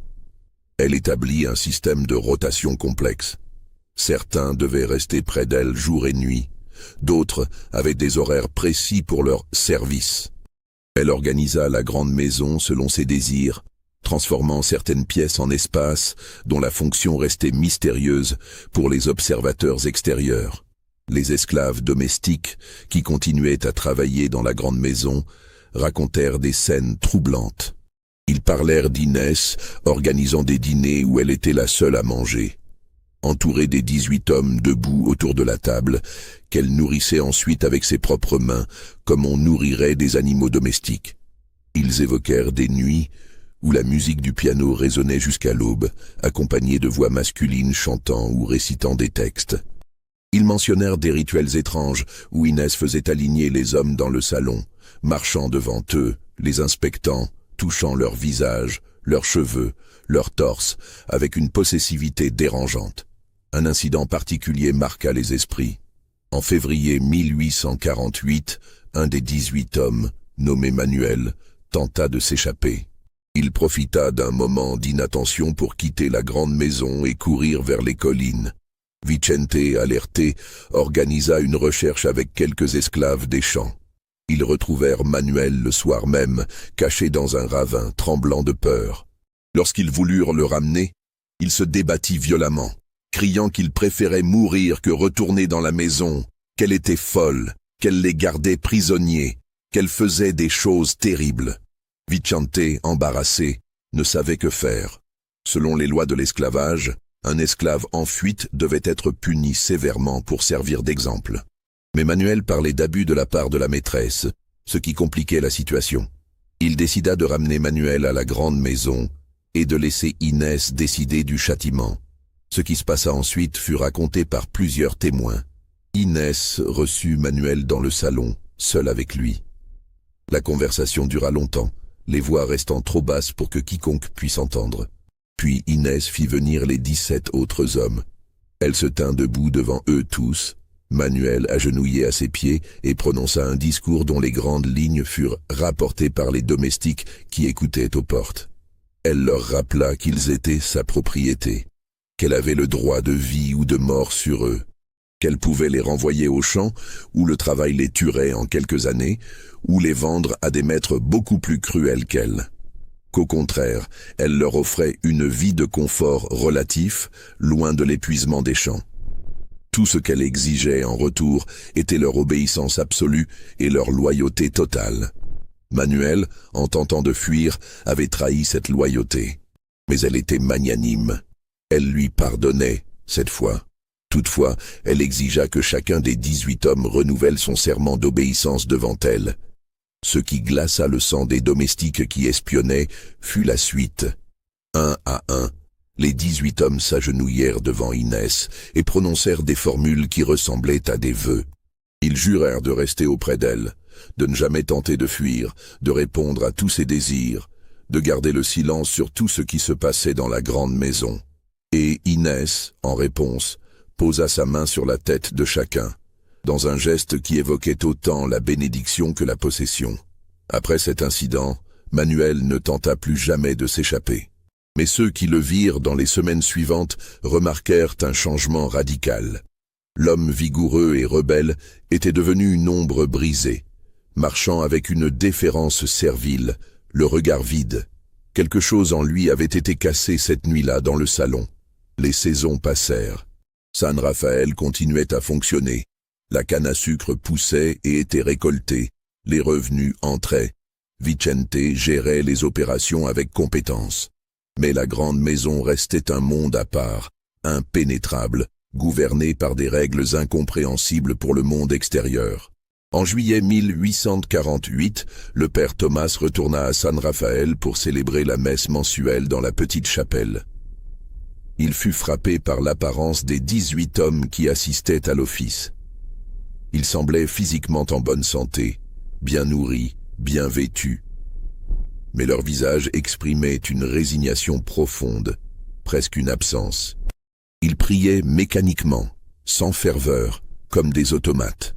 Elle établit un système de rotation complexe. Certains devaient rester près d'elle jour et nuit, d'autres avaient des horaires précis pour leur service. Elle organisa la grande maison selon ses désirs, transformant certaines pièces en espaces dont la fonction restait mystérieuse pour les observateurs extérieurs. Les esclaves domestiques, qui continuaient à travailler dans la grande maison, racontèrent des scènes troublantes. Ils parlèrent d'Inès, organisant des dîners où elle était la seule à manger. Entourée des 18 hommes debout autour de la table, qu'elle nourrissait ensuite avec ses propres mains, comme on nourrirait des animaux domestiques. Ils évoquèrent des nuits où la musique du piano résonnait jusqu'à l'aube, accompagnée de voix masculines chantant ou récitant des textes. Ils mentionnèrent des rituels étranges où Inès faisait aligner les hommes dans le salon, marchant devant eux, les inspectant, touchant leur visage, leurs cheveux, leur torse, avec une possessivité dérangeante. Un incident particulier marqua les esprits. En février 1848, un des 18 hommes, nommé Manuel, tenta de s'échapper. Il profita d'un moment d'inattention pour quitter la grande maison et courir vers les collines. Vicente, alerté, organisa une recherche avec quelques esclaves des champs. Ils retrouvèrent Manuel le soir même, caché dans un ravin, tremblant de peur. Lorsqu'ils voulurent le ramener, il se débattit violemment, criant qu'il préférait mourir que retourner dans la maison, qu'elle était folle, qu'elle les gardait prisonniers, qu'elle faisait des choses terribles. Vicente, embarrassé, ne savait que faire. Selon les lois de l'esclavage, un esclave en fuite devait être puni sévèrement pour servir d'exemple. Mais Manuel parlait d'abus de la part de la maîtresse, ce qui compliquait la situation. Il décida de ramener Manuel à la grande maison et de laisser Inès décider du châtiment. Ce qui se passa ensuite fut raconté par plusieurs témoins. Inès reçut Manuel dans le salon, seul avec lui. La conversation dura longtemps, les voix restant trop basses pour que quiconque puisse entendre. Puis Inès fit venir les 17 autres hommes. Elle se tint debout devant eux tous, Manuel agenouillé à ses pieds et prononça un discours dont les grandes lignes furent rapportées par les domestiques qui écoutaient aux portes. Elle leur rappela qu'ils étaient sa propriété, qu'elle avait le droit de vie ou de mort sur eux, qu'elle pouvait les renvoyer au champ où le travail les tuerait en quelques années, ou les vendre à des maîtres beaucoup plus cruels qu'elle. Qu'au contraire, elle leur offrait une vie de confort relatif, loin de l'épuisement des champs. Tout ce qu'elle exigeait en retour était leur obéissance absolue et leur loyauté totale. Manuel, en tentant de fuir, avait trahi cette loyauté. Mais elle était magnanime. Elle lui pardonnait, cette fois. Toutefois, elle exigea que chacun des 18 hommes renouvelle son serment d'obéissance devant elle. Ce qui glaça le sang des domestiques qui espionnaient fut la suite. Un à un, les 18 hommes s'agenouillèrent devant Inès et prononcèrent des formules qui ressemblaient à des vœux. Ils jurèrent de rester auprès d'elle, de ne jamais tenter de fuir, de répondre à tous ses désirs, de garder le silence sur tout ce qui se passait dans la grande maison. Et Inès, en réponse, posa sa main sur la tête de chacun, dans un geste qui évoquait autant la bénédiction que la possession. Après cet incident, Manuel ne tenta plus jamais de s'échapper. Mais ceux qui le virent dans les semaines suivantes remarquèrent un changement radical. L'homme vigoureux et rebelle était devenu une ombre brisée, marchant avec une déférence servile, le regard vide. Quelque chose en lui avait été cassé cette nuit-là dans le salon. Les saisons passèrent. San Rafael continuait à fonctionner. La canne à sucre poussait et était récoltée. Les revenus entraient. Vicente gérait les opérations avec compétence. Mais la grande maison restait un monde à part, impénétrable, gouverné par des règles incompréhensibles pour le monde extérieur. En juillet 1848, le père Thomas retourna à San Rafael pour célébrer la messe mensuelle dans la petite chapelle. Il fut frappé par l'apparence des 18 hommes qui assistaient à l'office. Ils semblaient physiquement en bonne santé, bien nourris, bien vêtus. Mais leur visage exprimait une résignation profonde, presque une absence. Ils priaient mécaniquement, sans ferveur, comme des automates.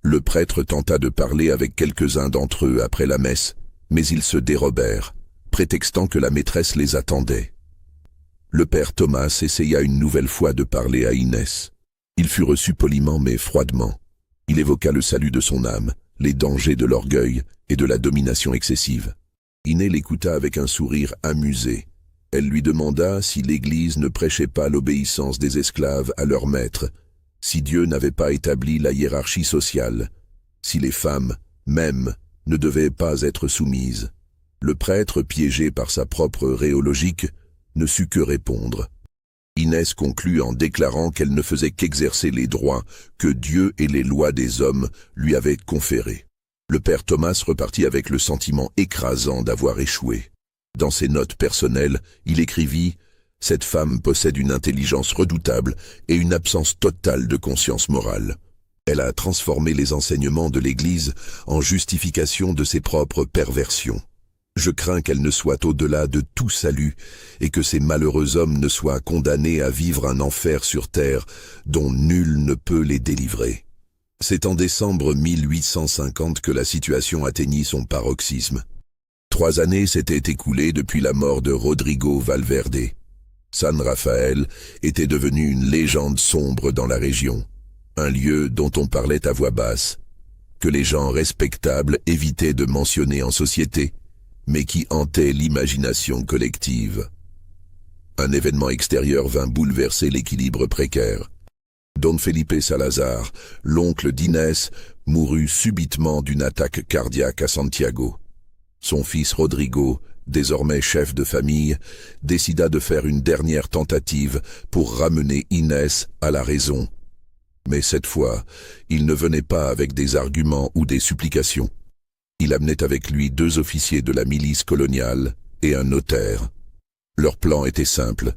Le prêtre tenta de parler avec quelques-uns d'entre eux après la messe, mais ils se dérobèrent, prétextant que la maîtresse les attendait. Le père Thomas essaya une nouvelle fois de parler à Inès. Il fut reçu poliment mais froidement. Il évoqua le salut de son âme, les dangers de l'orgueil et de la domination excessive. Inès l'écouta avec un sourire amusé. Elle lui demanda si l'Église ne prêchait pas l'obéissance des esclaves à leur maître, si Dieu n'avait pas établi la hiérarchie sociale, si les femmes, même, ne devaient pas être soumises. Le prêtre, piégé par sa propre rhéologique, ne sut que répondre. Inès conclut en déclarant qu'elle ne faisait qu'exercer les droits que Dieu et les lois des hommes lui avaient conférés. Le père Thomas repartit avec le sentiment écrasant d'avoir échoué. Dans ses notes personnelles, il écrivit « Cette femme possède une intelligence redoutable et une absence totale de conscience morale. Elle a transformé les enseignements de l'Église en justification de ses propres perversions. Je crains qu'elle ne soit au-delà de tout salut et que ces malheureux hommes ne soient condamnés à vivre un enfer sur terre dont nul ne peut les délivrer. » C'est en décembre 1850 que la situation atteignit son paroxysme. 3 années s'étaient écoulées depuis la mort de Rodrigo Valverde. San Rafael était devenu une légende sombre dans la région, un lieu dont on parlait à voix basse, que les gens respectables évitaient de mentionner en société, mais qui hantait l'imagination collective. Un événement extérieur vint bouleverser l'équilibre précaire. Don Felipe Salazar, l'oncle d'Inès, mourut subitement d'une attaque cardiaque à Santiago. Son fils Rodrigo, désormais chef de famille, décida de faire une dernière tentative pour ramener Inès à la raison. Mais cette fois, il ne venait pas avec des arguments ou des supplications. Il amenait avec lui 2 officiers de la milice coloniale et un notaire. Leur plan était simple: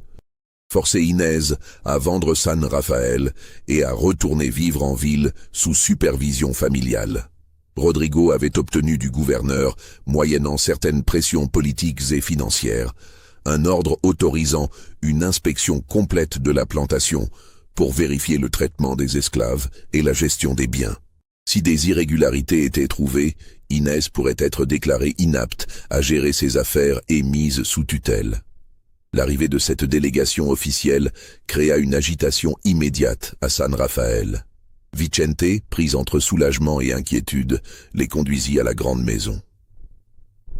forcer Inès à vendre San Rafael et à retourner vivre en ville sous supervision familiale. Rodrigo avait obtenu du gouverneur, moyennant certaines pressions politiques et financières, un ordre autorisant une inspection complète de la plantation pour vérifier le traitement des esclaves et la gestion des biens. Si des irrégularités étaient trouvées, Inès pourrait être déclarée inapte à gérer ses affaires et mise sous tutelle. L'arrivée de cette délégation officielle créa une agitation immédiate à San Rafael. Vicente, pris entre soulagement et inquiétude, les conduisit à la grande maison.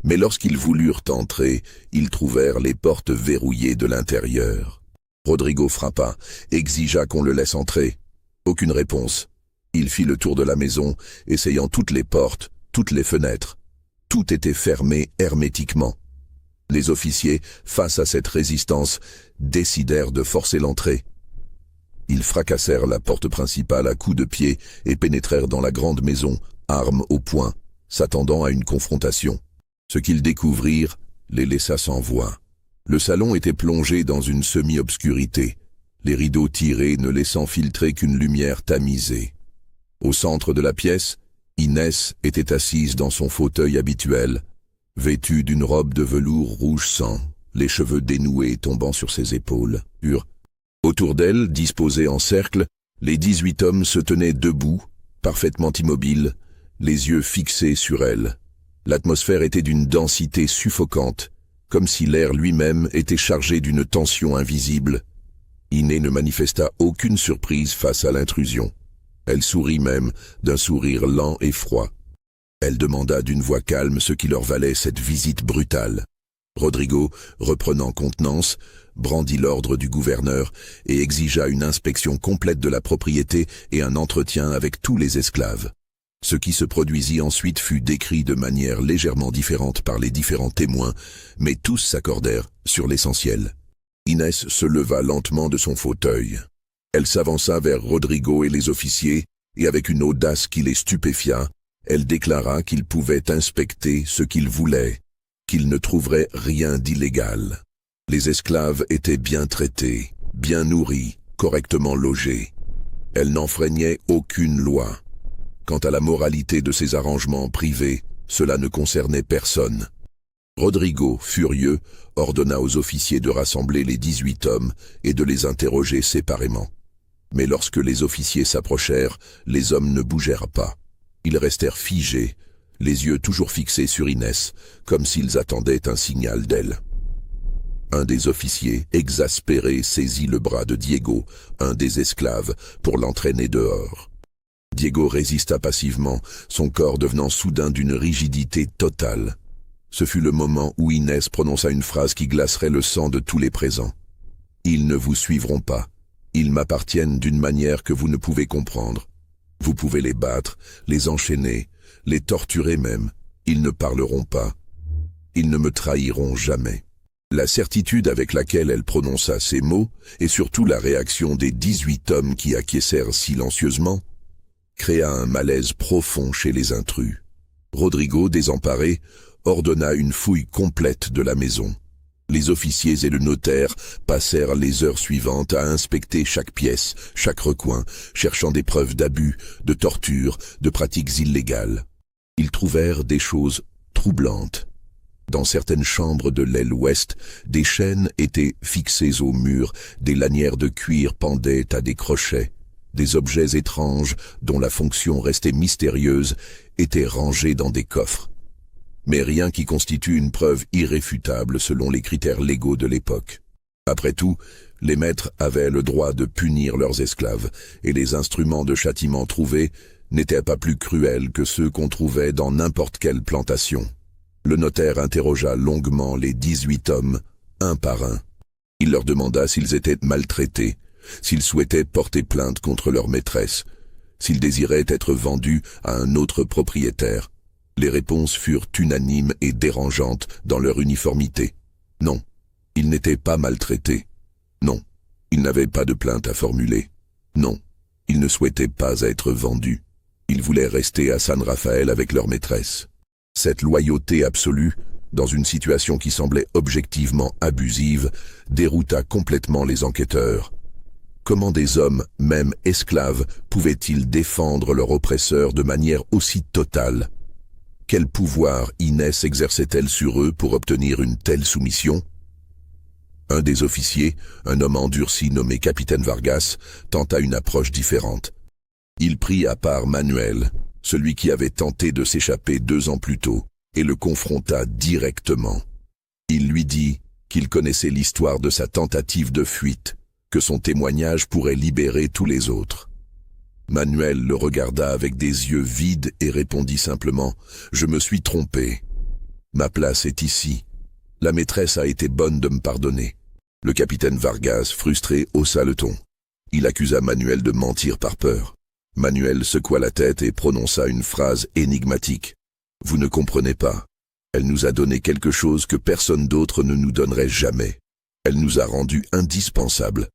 Mais lorsqu'ils voulurent entrer, ils trouvèrent les portes verrouillées de l'intérieur. Rodrigo frappa, exigea qu'on le laisse entrer. Aucune réponse. Il fit le tour de la maison, essayant toutes les portes, toutes les fenêtres. Tout était fermé hermétiquement. Les officiers, face à cette résistance, décidèrent de forcer l'entrée. Ils fracassèrent la porte principale à coups de pied et pénétrèrent dans la grande maison, armes au poing, s'attendant à une confrontation. Ce qu'ils découvrirent les laissa sans voix. Le salon était plongé dans une semi-obscurité, les rideaux tirés ne laissant filtrer qu'une lumière tamisée. Au centre de la pièce, Inès était assise dans son fauteuil habituel, vêtue d'une robe de velours rouge sang, les cheveux dénoués tombant sur ses épaules. Autour d'elle, disposés en cercle, les 18 hommes se tenaient debout, parfaitement immobiles, les yeux fixés sur elle. L'atmosphère était d'une densité suffocante, comme si l'air lui-même était chargé d'une tension invisible. Inès ne manifesta aucune surprise face à l'intrusion. Elle sourit même, d'un sourire lent et froid. Elle demanda d'une voix calme ce qui leur valait cette visite brutale. Rodrigo, reprenant contenance, brandit l'ordre du gouverneur et exigea une inspection complète de la propriété et un entretien avec tous les esclaves. Ce qui se produisit ensuite fut décrit de manière légèrement différente par les différents témoins, mais tous s'accordèrent sur l'essentiel. Inès se leva lentement de son fauteuil. Elle s'avança vers Rodrigo et les officiers, et avec une audace qui les stupéfia, elle déclara qu'ils pouvaient inspecter ce qu'ils voulaient, qu'ils ne trouveraient rien d'illégal. Les esclaves étaient bien traités, bien nourris, correctement logés. Elle n'enfreignait aucune loi. Quant à la moralité de ces arrangements privés, cela ne concernait personne. Rodrigo, furieux, ordonna aux officiers de rassembler les 18 hommes et de les interroger séparément. Mais lorsque les officiers s'approchèrent, les hommes ne bougèrent pas. Ils restèrent figés, les yeux toujours fixés sur Inès, comme s'ils attendaient un signal d'elle. Un des officiers, exaspéré, saisit le bras de Diego, un des esclaves, pour l'entraîner dehors. Diego résista passivement, son corps devenant soudain d'une rigidité totale. Ce fut le moment où Inès prononça une phrase qui glacerait le sang de tous les présents. « Ils ne vous suivront pas. Ils m'appartiennent d'une manière que vous ne pouvez comprendre. Vous pouvez les battre, les enchaîner, les torturer même. Ils ne parleront pas. Ils ne me trahiront jamais. » La certitude avec laquelle elle prononça ces mots, et surtout la réaction des 18 hommes qui acquiescèrent silencieusement, créa un malaise profond chez les intrus. Rodrigo, désemparé, ordonna une fouille complète de la maison. Les officiers et le notaire passèrent les heures suivantes à inspecter chaque pièce, chaque recoin, cherchant des preuves d'abus, de torture, de pratiques illégales. Ils trouvèrent des choses troublantes. Dans certaines chambres de l'aile ouest, des chaînes étaient fixées au mur, des lanières de cuir pendaient à des crochets. Des objets étranges, dont la fonction restait mystérieuse, étaient rangés dans des coffres. Mais rien qui constitue une preuve irréfutable selon les critères légaux de l'époque. Après tout, les maîtres avaient le droit de punir leurs esclaves, et les instruments de châtiment trouvés n'étaient pas plus cruels que ceux qu'on trouvait dans n'importe quelle plantation. Le notaire interrogea longuement les 18 hommes, un par un. Il leur demanda s'ils étaient maltraités, s'ils souhaitaient porter plainte contre leur maîtresse, s'ils désiraient être vendus à un autre propriétaire. Les réponses furent unanimes et dérangeantes dans leur uniformité. Non, ils n'étaient pas maltraités. Non, ils n'avaient pas de plainte à formuler. Non, ils ne souhaitaient pas être vendus. Ils voulaient rester à San Rafael avec leur maîtresse. Cette loyauté absolue, dans une situation qui semblait objectivement abusive, dérouta complètement les enquêteurs. Comment des hommes, même esclaves, pouvaient-ils défendre leur oppresseur de manière aussi totale? Quel pouvoir Inès exerçait-elle sur eux pour obtenir une telle soumission? Un des officiers, un homme endurci nommé Capitaine Vargas, tenta une approche différente. Il prit à part Manuel, celui qui avait tenté de s'échapper 2 ans plus tôt, et le confronta directement. Il lui dit qu'il connaissait l'histoire de sa tentative de fuite, que son témoignage pourrait libérer tous les autres. Manuel le regarda avec des yeux vides et répondit simplement « Je me suis trompé. Ma place est ici. La maîtresse a été bonne de me pardonner. » Le capitaine Vargas, frustré, haussa le ton. Il accusa Manuel de mentir par peur. Manuel secoua la tête et prononça une phrase énigmatique. « Vous ne comprenez pas. Elle nous a donné quelque chose que personne d'autre ne nous donnerait jamais. Elle nous a rendus indispensables.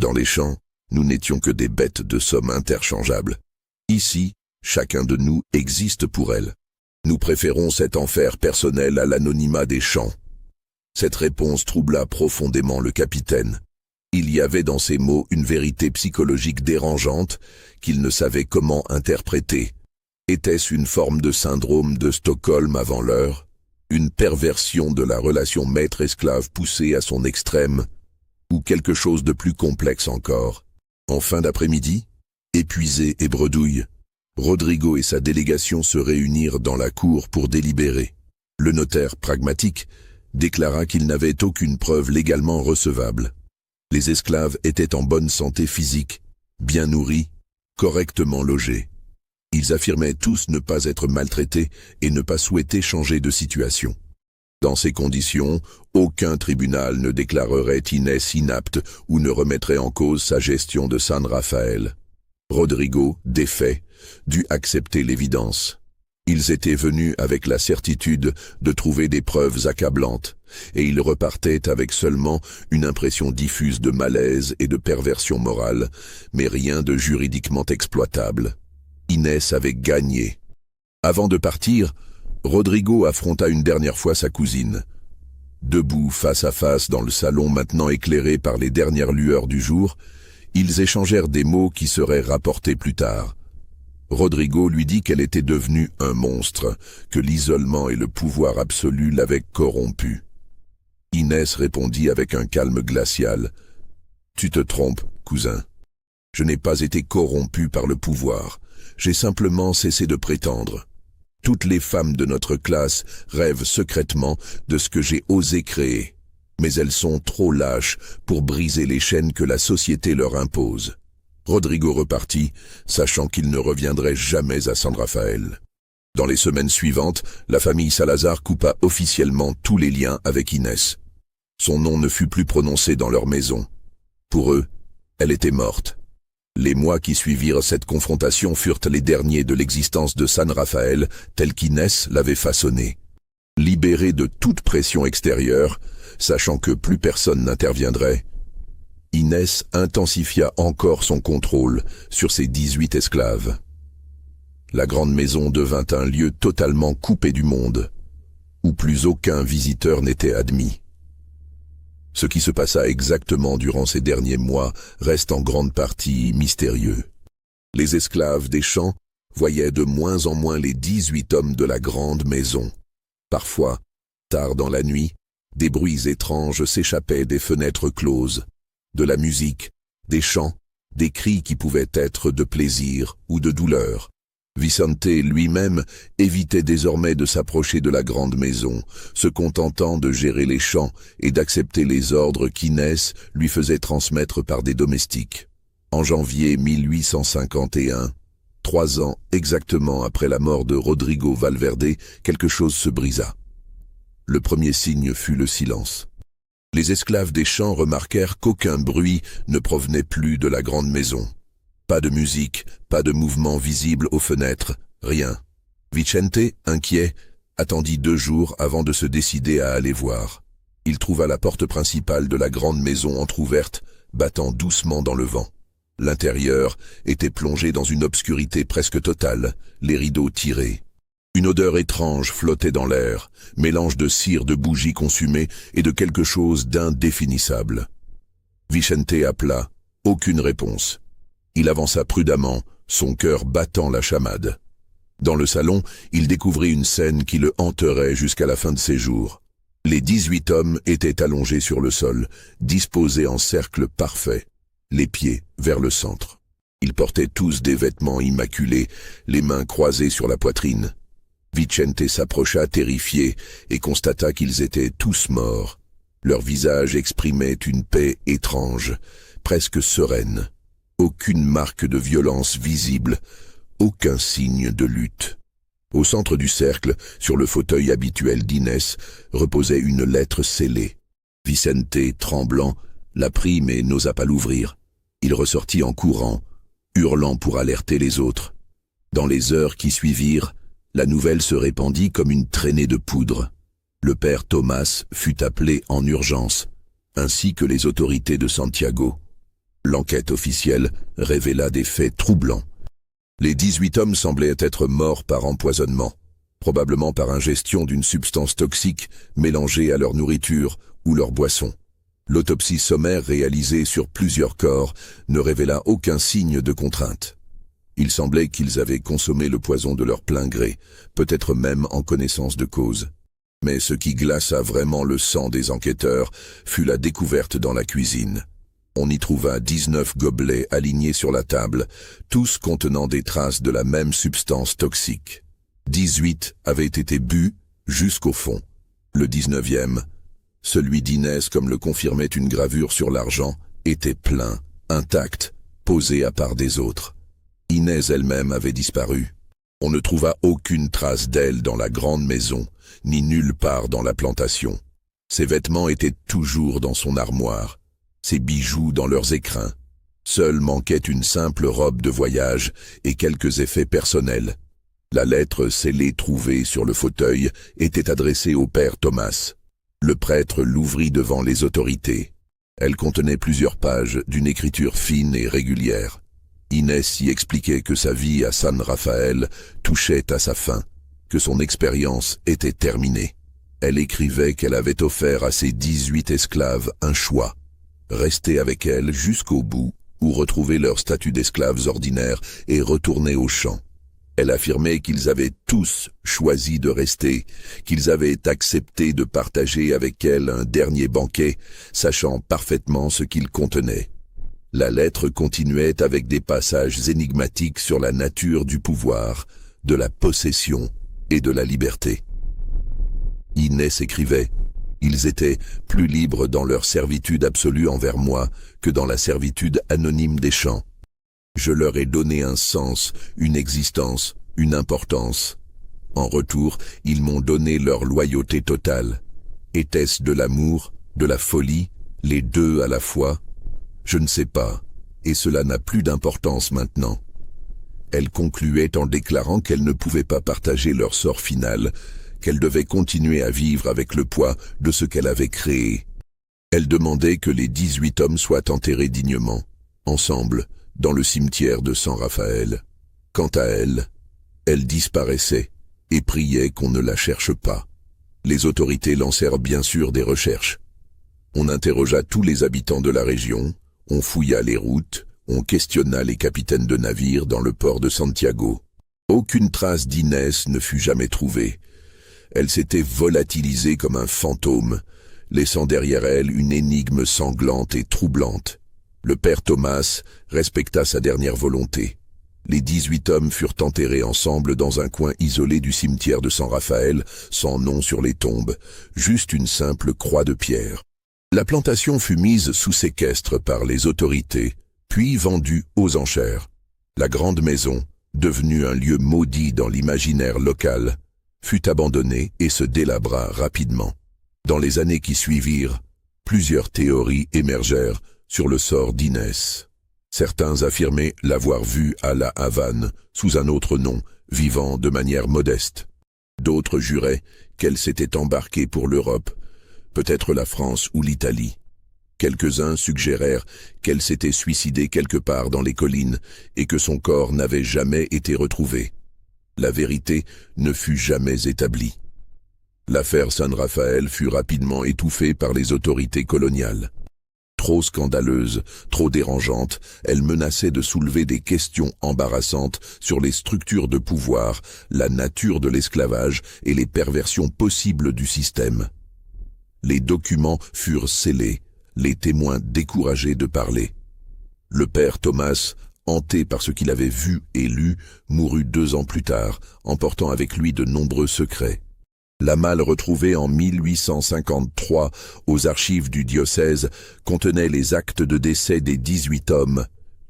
Dans les champs, nous n'étions que des bêtes de somme interchangeables. Ici, chacun de nous existe pour elle. Nous préférons cet enfer personnel à l'anonymat des champs. » Cette réponse troubla profondément le capitaine. Il y avait dans ces mots une vérité psychologique dérangeante qu'il ne savait comment interpréter. Était-ce une forme de syndrome de Stockholm avant l'heure? Une perversion de la relation maître-esclave poussée à son extrême? Ou quelque chose de plus complexe encore? En fin d'après-midi, épuisé et bredouille, Rodrigo et sa délégation se réunirent dans la cour pour délibérer. Le notaire pragmatique déclara qu'il n'avait aucune preuve légalement recevable. Les esclaves étaient en bonne santé physique, bien nourris, correctement logés. Ils affirmaient tous ne pas être maltraités et ne pas souhaiter changer de situation. Dans ces conditions, aucun tribunal ne déclarerait Inès inapte ou ne remettrait en cause sa gestion de San Rafael. Rodrigo, défait, dut accepter l'évidence. Ils étaient venus avec la certitude de trouver des preuves accablantes, et ils repartaient avec seulement une impression diffuse de malaise et de perversion morale, mais rien de juridiquement exploitable. Inès avait gagné. Avant de partir, Rodrigo affronta une dernière fois sa cousine. Debout face à face dans le salon maintenant éclairé par les dernières lueurs du jour, ils échangèrent des mots qui seraient rapportés plus tard. Rodrigo lui dit qu'elle était devenue un monstre, que l'isolement et le pouvoir absolu l'avaient corrompue. Inès répondit avec un calme glacial. « Tu te trompes, cousin. Je n'ai pas été corrompu par le pouvoir. J'ai simplement cessé de prétendre. Toutes les femmes de notre classe rêvent secrètement de ce que j'ai osé créer. Mais elles sont trop lâches pour briser les chaînes que la société leur impose. » Rodrigo repartit, sachant qu'il ne reviendrait jamais à San Rafael. Dans les semaines suivantes, la famille Salazar coupa officiellement tous les liens avec Inès. Son nom ne fut plus prononcé dans leur maison. Pour eux, elle était morte. Les mois qui suivirent cette confrontation furent les derniers de l'existence de San Rafael, tel qu'Inès l'avait façonné. Libérée de toute pression extérieure, sachant que plus personne n'interviendrait, Inès intensifia encore son contrôle sur ses 18 esclaves. La grande maison devint un lieu totalement coupé du monde, où plus aucun visiteur n'était admis. Ce qui se passa exactement durant ces derniers mois reste en grande partie mystérieux. Les esclaves des champs voyaient de moins en moins les 18 hommes de la grande maison. Parfois, tard dans la nuit, des bruits étranges s'échappaient des fenêtres closes. De la musique, des chants, des cris qui pouvaient être de plaisir ou de douleur. Vicente lui-même évitait désormais de s'approcher de la grande maison, se contentant de gérer les chants et d'accepter les ordres qu'Inès lui faisait transmettre par des domestiques. En janvier 1851, 3 ans exactement après la mort de Rodrigo Valverde, quelque chose se brisa. Le premier signe fut le silence. Les esclaves des champs remarquèrent qu'aucun bruit ne provenait plus de la grande maison. Pas de musique, pas de mouvement visible aux fenêtres, rien. Vicente, inquiet, attendit 2 jours avant de se décider à aller voir. Il trouva la porte principale de la grande maison entr'ouverte, battant doucement dans le vent. L'intérieur était plongé dans une obscurité presque totale, les rideaux tirés. Une odeur étrange flottait dans l'air, mélange de cire de bougies consumées et de quelque chose d'indéfinissable. Vicente appela, aucune réponse. Il avança prudemment, son cœur battant la chamade. Dans le salon, il découvrit une scène qui le hanterait jusqu'à la fin de ses jours. Les 18 hommes étaient allongés sur le sol, disposés en cercle parfait, les pieds vers le centre. Ils portaient tous des vêtements immaculés, les mains croisées sur la poitrine. Vicente s'approcha terrifié et constata qu'ils étaient tous morts. Leur visage exprimait une paix étrange, presque sereine. Aucune marque de violence visible, aucun signe de lutte. Au centre du cercle, sur le fauteuil habituel d'Inès, reposait une lettre scellée. Vicente, tremblant, la prit mais n'osa pas l'ouvrir. Il ressortit en courant, hurlant pour alerter les autres. Dans les heures qui suivirent, la nouvelle se répandit comme une traînée de poudre. Le père Thomas fut appelé en urgence, ainsi que les autorités de Santiago. L'enquête officielle révéla des faits troublants. Les 18 hommes semblaient être morts par empoisonnement, probablement par ingestion d'une substance toxique mélangée à leur nourriture ou leur boisson. L'autopsie sommaire réalisée sur plusieurs corps ne révéla aucun signe de contrainte. Il semblait qu'ils avaient consommé le poison de leur plein gré, peut-être même en connaissance de cause. Mais ce qui glaça vraiment le sang des enquêteurs fut la découverte dans la cuisine. On y trouva 19 gobelets alignés sur la table, tous contenant des traces de la même substance toxique. 18 avaient été bu jusqu'au fond. Le 19e, celui d'Inès, comme le confirmait une gravure sur l'argent, était plein, intact, posé à part des autres. Inès elle-même avait disparu. On ne trouva aucune trace d'elle dans la grande maison, ni nulle part dans la plantation. Ses vêtements étaient toujours dans son armoire, ses bijoux dans leurs écrins. Seule manquait une simple robe de voyage et quelques effets personnels. La lettre scellée trouvée sur le fauteuil était adressée au père Thomas. Le prêtre l'ouvrit devant les autorités. Elle contenait plusieurs pages d'une écriture fine et régulière. Inès y expliquait que sa vie à San Rafael touchait à sa fin, que son expérience était terminée. Elle écrivait qu'elle avait offert à ses 18 esclaves un choix, rester avec elle jusqu'au bout ou retrouver leur statut d'esclaves ordinaires et retourner au champ. Elle affirmait qu'ils avaient tous choisi de rester, qu'ils avaient accepté de partager avec elle un dernier banquet, sachant parfaitement ce qu'il contenait. La lettre continuait avec des passages énigmatiques sur la nature du pouvoir, de la possession et de la liberté. Inès écrivait « Ils étaient plus libres dans leur servitude absolue envers moi que dans la servitude anonyme des champs. Je leur ai donné un sens, une existence, une importance. En retour, ils m'ont donné leur loyauté totale. Était-ce de l'amour, de la folie, les deux à la fois? Je ne sais pas, et cela n'a plus d'importance maintenant. » Elle concluait en déclarant qu'elle ne pouvait pas partager leur sort final, qu'elle devait continuer à vivre avec le poids de ce qu'elle avait créé. Elle demandait que les 18 hommes soient enterrés dignement, ensemble, dans le cimetière de San Rafael. Quant à elle, elle disparaissait et priait qu'on ne la cherche pas. Les autorités lancèrent bien sûr des recherches. On interrogea tous les habitants de la région, on fouilla les routes, on questionna les capitaines de navires dans le port de Santiago. Aucune trace d'Inès ne fut jamais trouvée. Elle s'était volatilisée comme un fantôme, laissant derrière elle une énigme sanglante et troublante. Le père Thomas respecta sa dernière volonté. Les 18 hommes furent enterrés ensemble dans un coin isolé du cimetière de San Rafael, sans nom sur les tombes, juste une simple croix de pierre. La plantation fut mise sous séquestre par les autorités, puis vendue aux enchères. La grande maison, devenue un lieu maudit dans l'imaginaire local, fut abandonnée et se délabra rapidement. Dans les années qui suivirent, plusieurs théories émergèrent sur le sort d'Inès. Certains affirmaient l'avoir vue à La Havane, sous un autre nom, vivant de manière modeste. D'autres juraient qu'elle s'était embarquée pour l'Europe, peut-être la France ou l'Italie. Quelques-uns suggérèrent qu'elle s'était suicidée quelque part dans les collines et que son corps n'avait jamais été retrouvé. La vérité ne fut jamais établie. L'affaire San Rafael fut rapidement étouffée par les autorités coloniales. Trop scandaleuse, trop dérangeante, elle menaçait de soulever des questions embarrassantes sur les structures de pouvoir, la nature de l'esclavage et les perversions possibles du système. Les documents furent scellés, les témoins découragés de parler. Le père Thomas, hanté par ce qu'il avait vu et lu, mourut 2 ans plus tard, emportant avec lui de nombreux secrets. La malle retrouvée en 1853 aux archives du diocèse contenait les actes de décès des 18 hommes,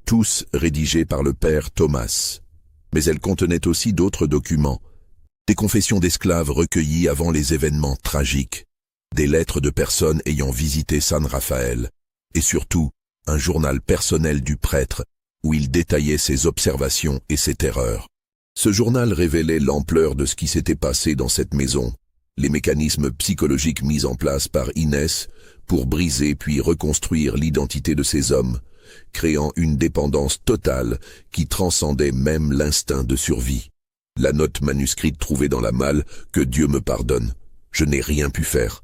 tous rédigés par le père Thomas. Mais elle contenait aussi d'autres documents, des confessions d'esclaves recueillies avant les événements tragiques, des lettres de personnes ayant visité San Rafael, et surtout un journal personnel du prêtre où il détaillait ses observations et ses terreurs. Ce journal révélait l'ampleur de ce qui s'était passé dans cette maison, les mécanismes psychologiques mis en place par Inès pour briser puis reconstruire l'identité de ces hommes, créant une dépendance totale qui transcendait même l'instinct de survie. La note manuscrite trouvée dans la malle, que Dieu me pardonne, je n'ai rien pu faire.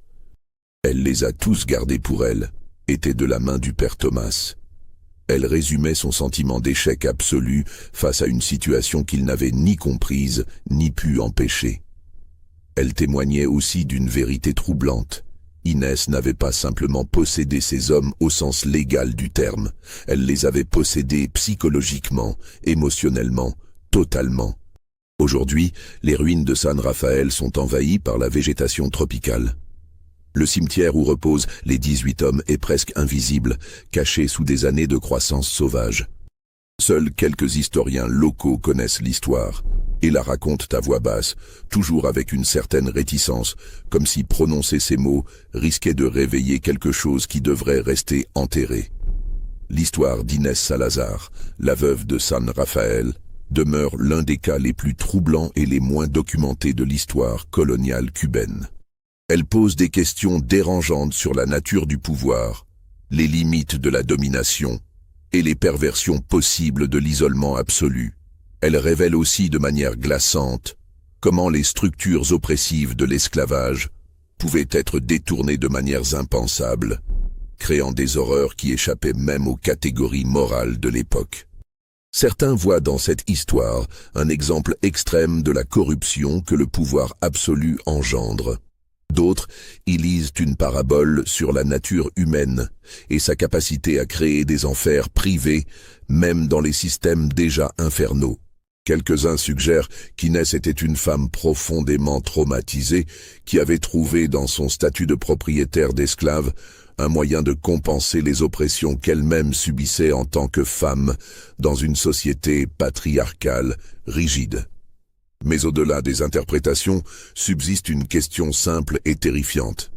Elle les a tous gardés pour elle, était de la main du père Thomas. Elle résumait son sentiment d'échec absolu face à une situation qu'il n'avait ni comprise ni pu empêcher. Elle témoignait aussi d'une vérité troublante. Inès n'avait pas simplement possédé ces hommes au sens légal du terme, elle les avait possédés psychologiquement, émotionnellement, totalement. Aujourd'hui, les ruines de San Rafael sont envahies par la végétation tropicale. Le cimetière où reposent les 18 hommes est presque invisible, caché sous des années de croissance sauvage. Seuls quelques historiens locaux connaissent l'histoire et la racontent à voix basse, toujours avec une certaine réticence, comme si prononcer ces mots risquait de réveiller quelque chose qui devrait rester enterré. L'histoire d'Inès Salazar, la veuve de San Rafael, demeure l'un des cas les plus troublants et les moins documentés de l'histoire coloniale cubaine. Elle pose des questions dérangeantes sur la nature du pouvoir, les limites de la domination et les perversions possibles de l'isolement absolu. Elle révèle aussi de manière glaçante comment les structures oppressives de l'esclavage pouvaient être détournées de manières impensables, créant des horreurs qui échappaient même aux catégories morales de l'époque. Certains voient dans cette histoire un exemple extrême de la corruption que le pouvoir absolu engendre. D'autres y lisent une parabole sur la nature humaine et sa capacité à créer des enfers privés, même dans les systèmes déjà infernaux. Quelques-uns suggèrent qu'Inès était une femme profondément traumatisée qui avait trouvé dans son statut de propriétaire d'esclaves un moyen de compenser les oppressions qu'elle-même subissait en tant que femme dans une société patriarcale rigide. Mais au-delà des interprétations, subsiste une question simple et terrifiante.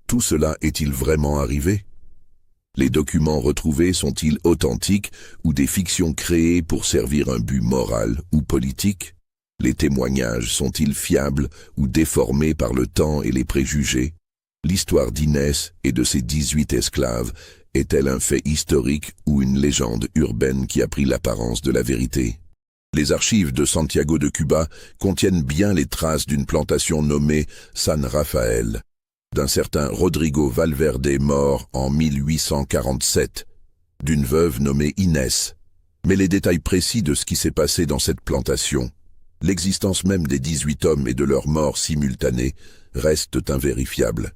Tout cela est-il vraiment arrivé? Les documents retrouvés sont-ils authentiques ou des fictions créées pour servir un but moral ou politique? Les témoignages sont-ils fiables ou déformés par le temps et les préjugés? L'histoire d'Inès et de ses 18 esclaves est-elle un fait historique ou une légende urbaine qui a pris l'apparence de la vérité? Les archives de Santiago de Cuba contiennent bien les traces d'une plantation nommée San Rafael, d'un certain Rodrigo Valverde mort en 1847, d'une veuve nommée Inès. Mais les détails précis de ce qui s'est passé dans cette plantation, l'existence même des 18 hommes et de leur mort simultanée, restent invérifiables.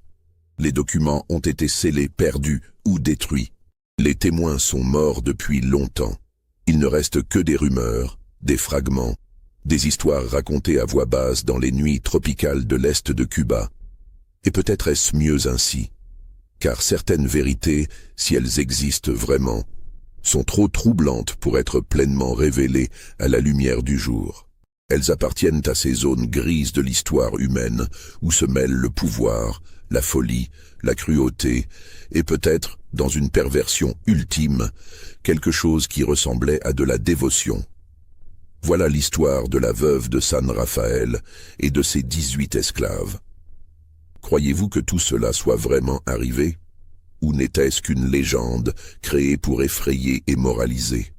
Les documents ont été scellés, perdus ou détruits. Les témoins sont morts depuis longtemps. Il ne reste que des rumeurs, des fragments, des histoires racontées à voix basse dans les nuits tropicales de l'Est de Cuba. Et peut-être est-ce mieux ainsi, car certaines vérités, si elles existent vraiment, sont trop troublantes pour être pleinement révélées à la lumière du jour. Elles appartiennent à ces zones grises de l'histoire humaine où se mêlent le pouvoir, la folie, la cruauté et peut-être, dans une perversion ultime, quelque chose qui ressemblait à de la dévotion. Voilà l'histoire de la veuve de San Rafael et de ses 18 esclaves. Croyez-vous que tout cela soit vraiment arrivé? Ou n'était-ce qu'une légende créée pour effrayer et moraliser?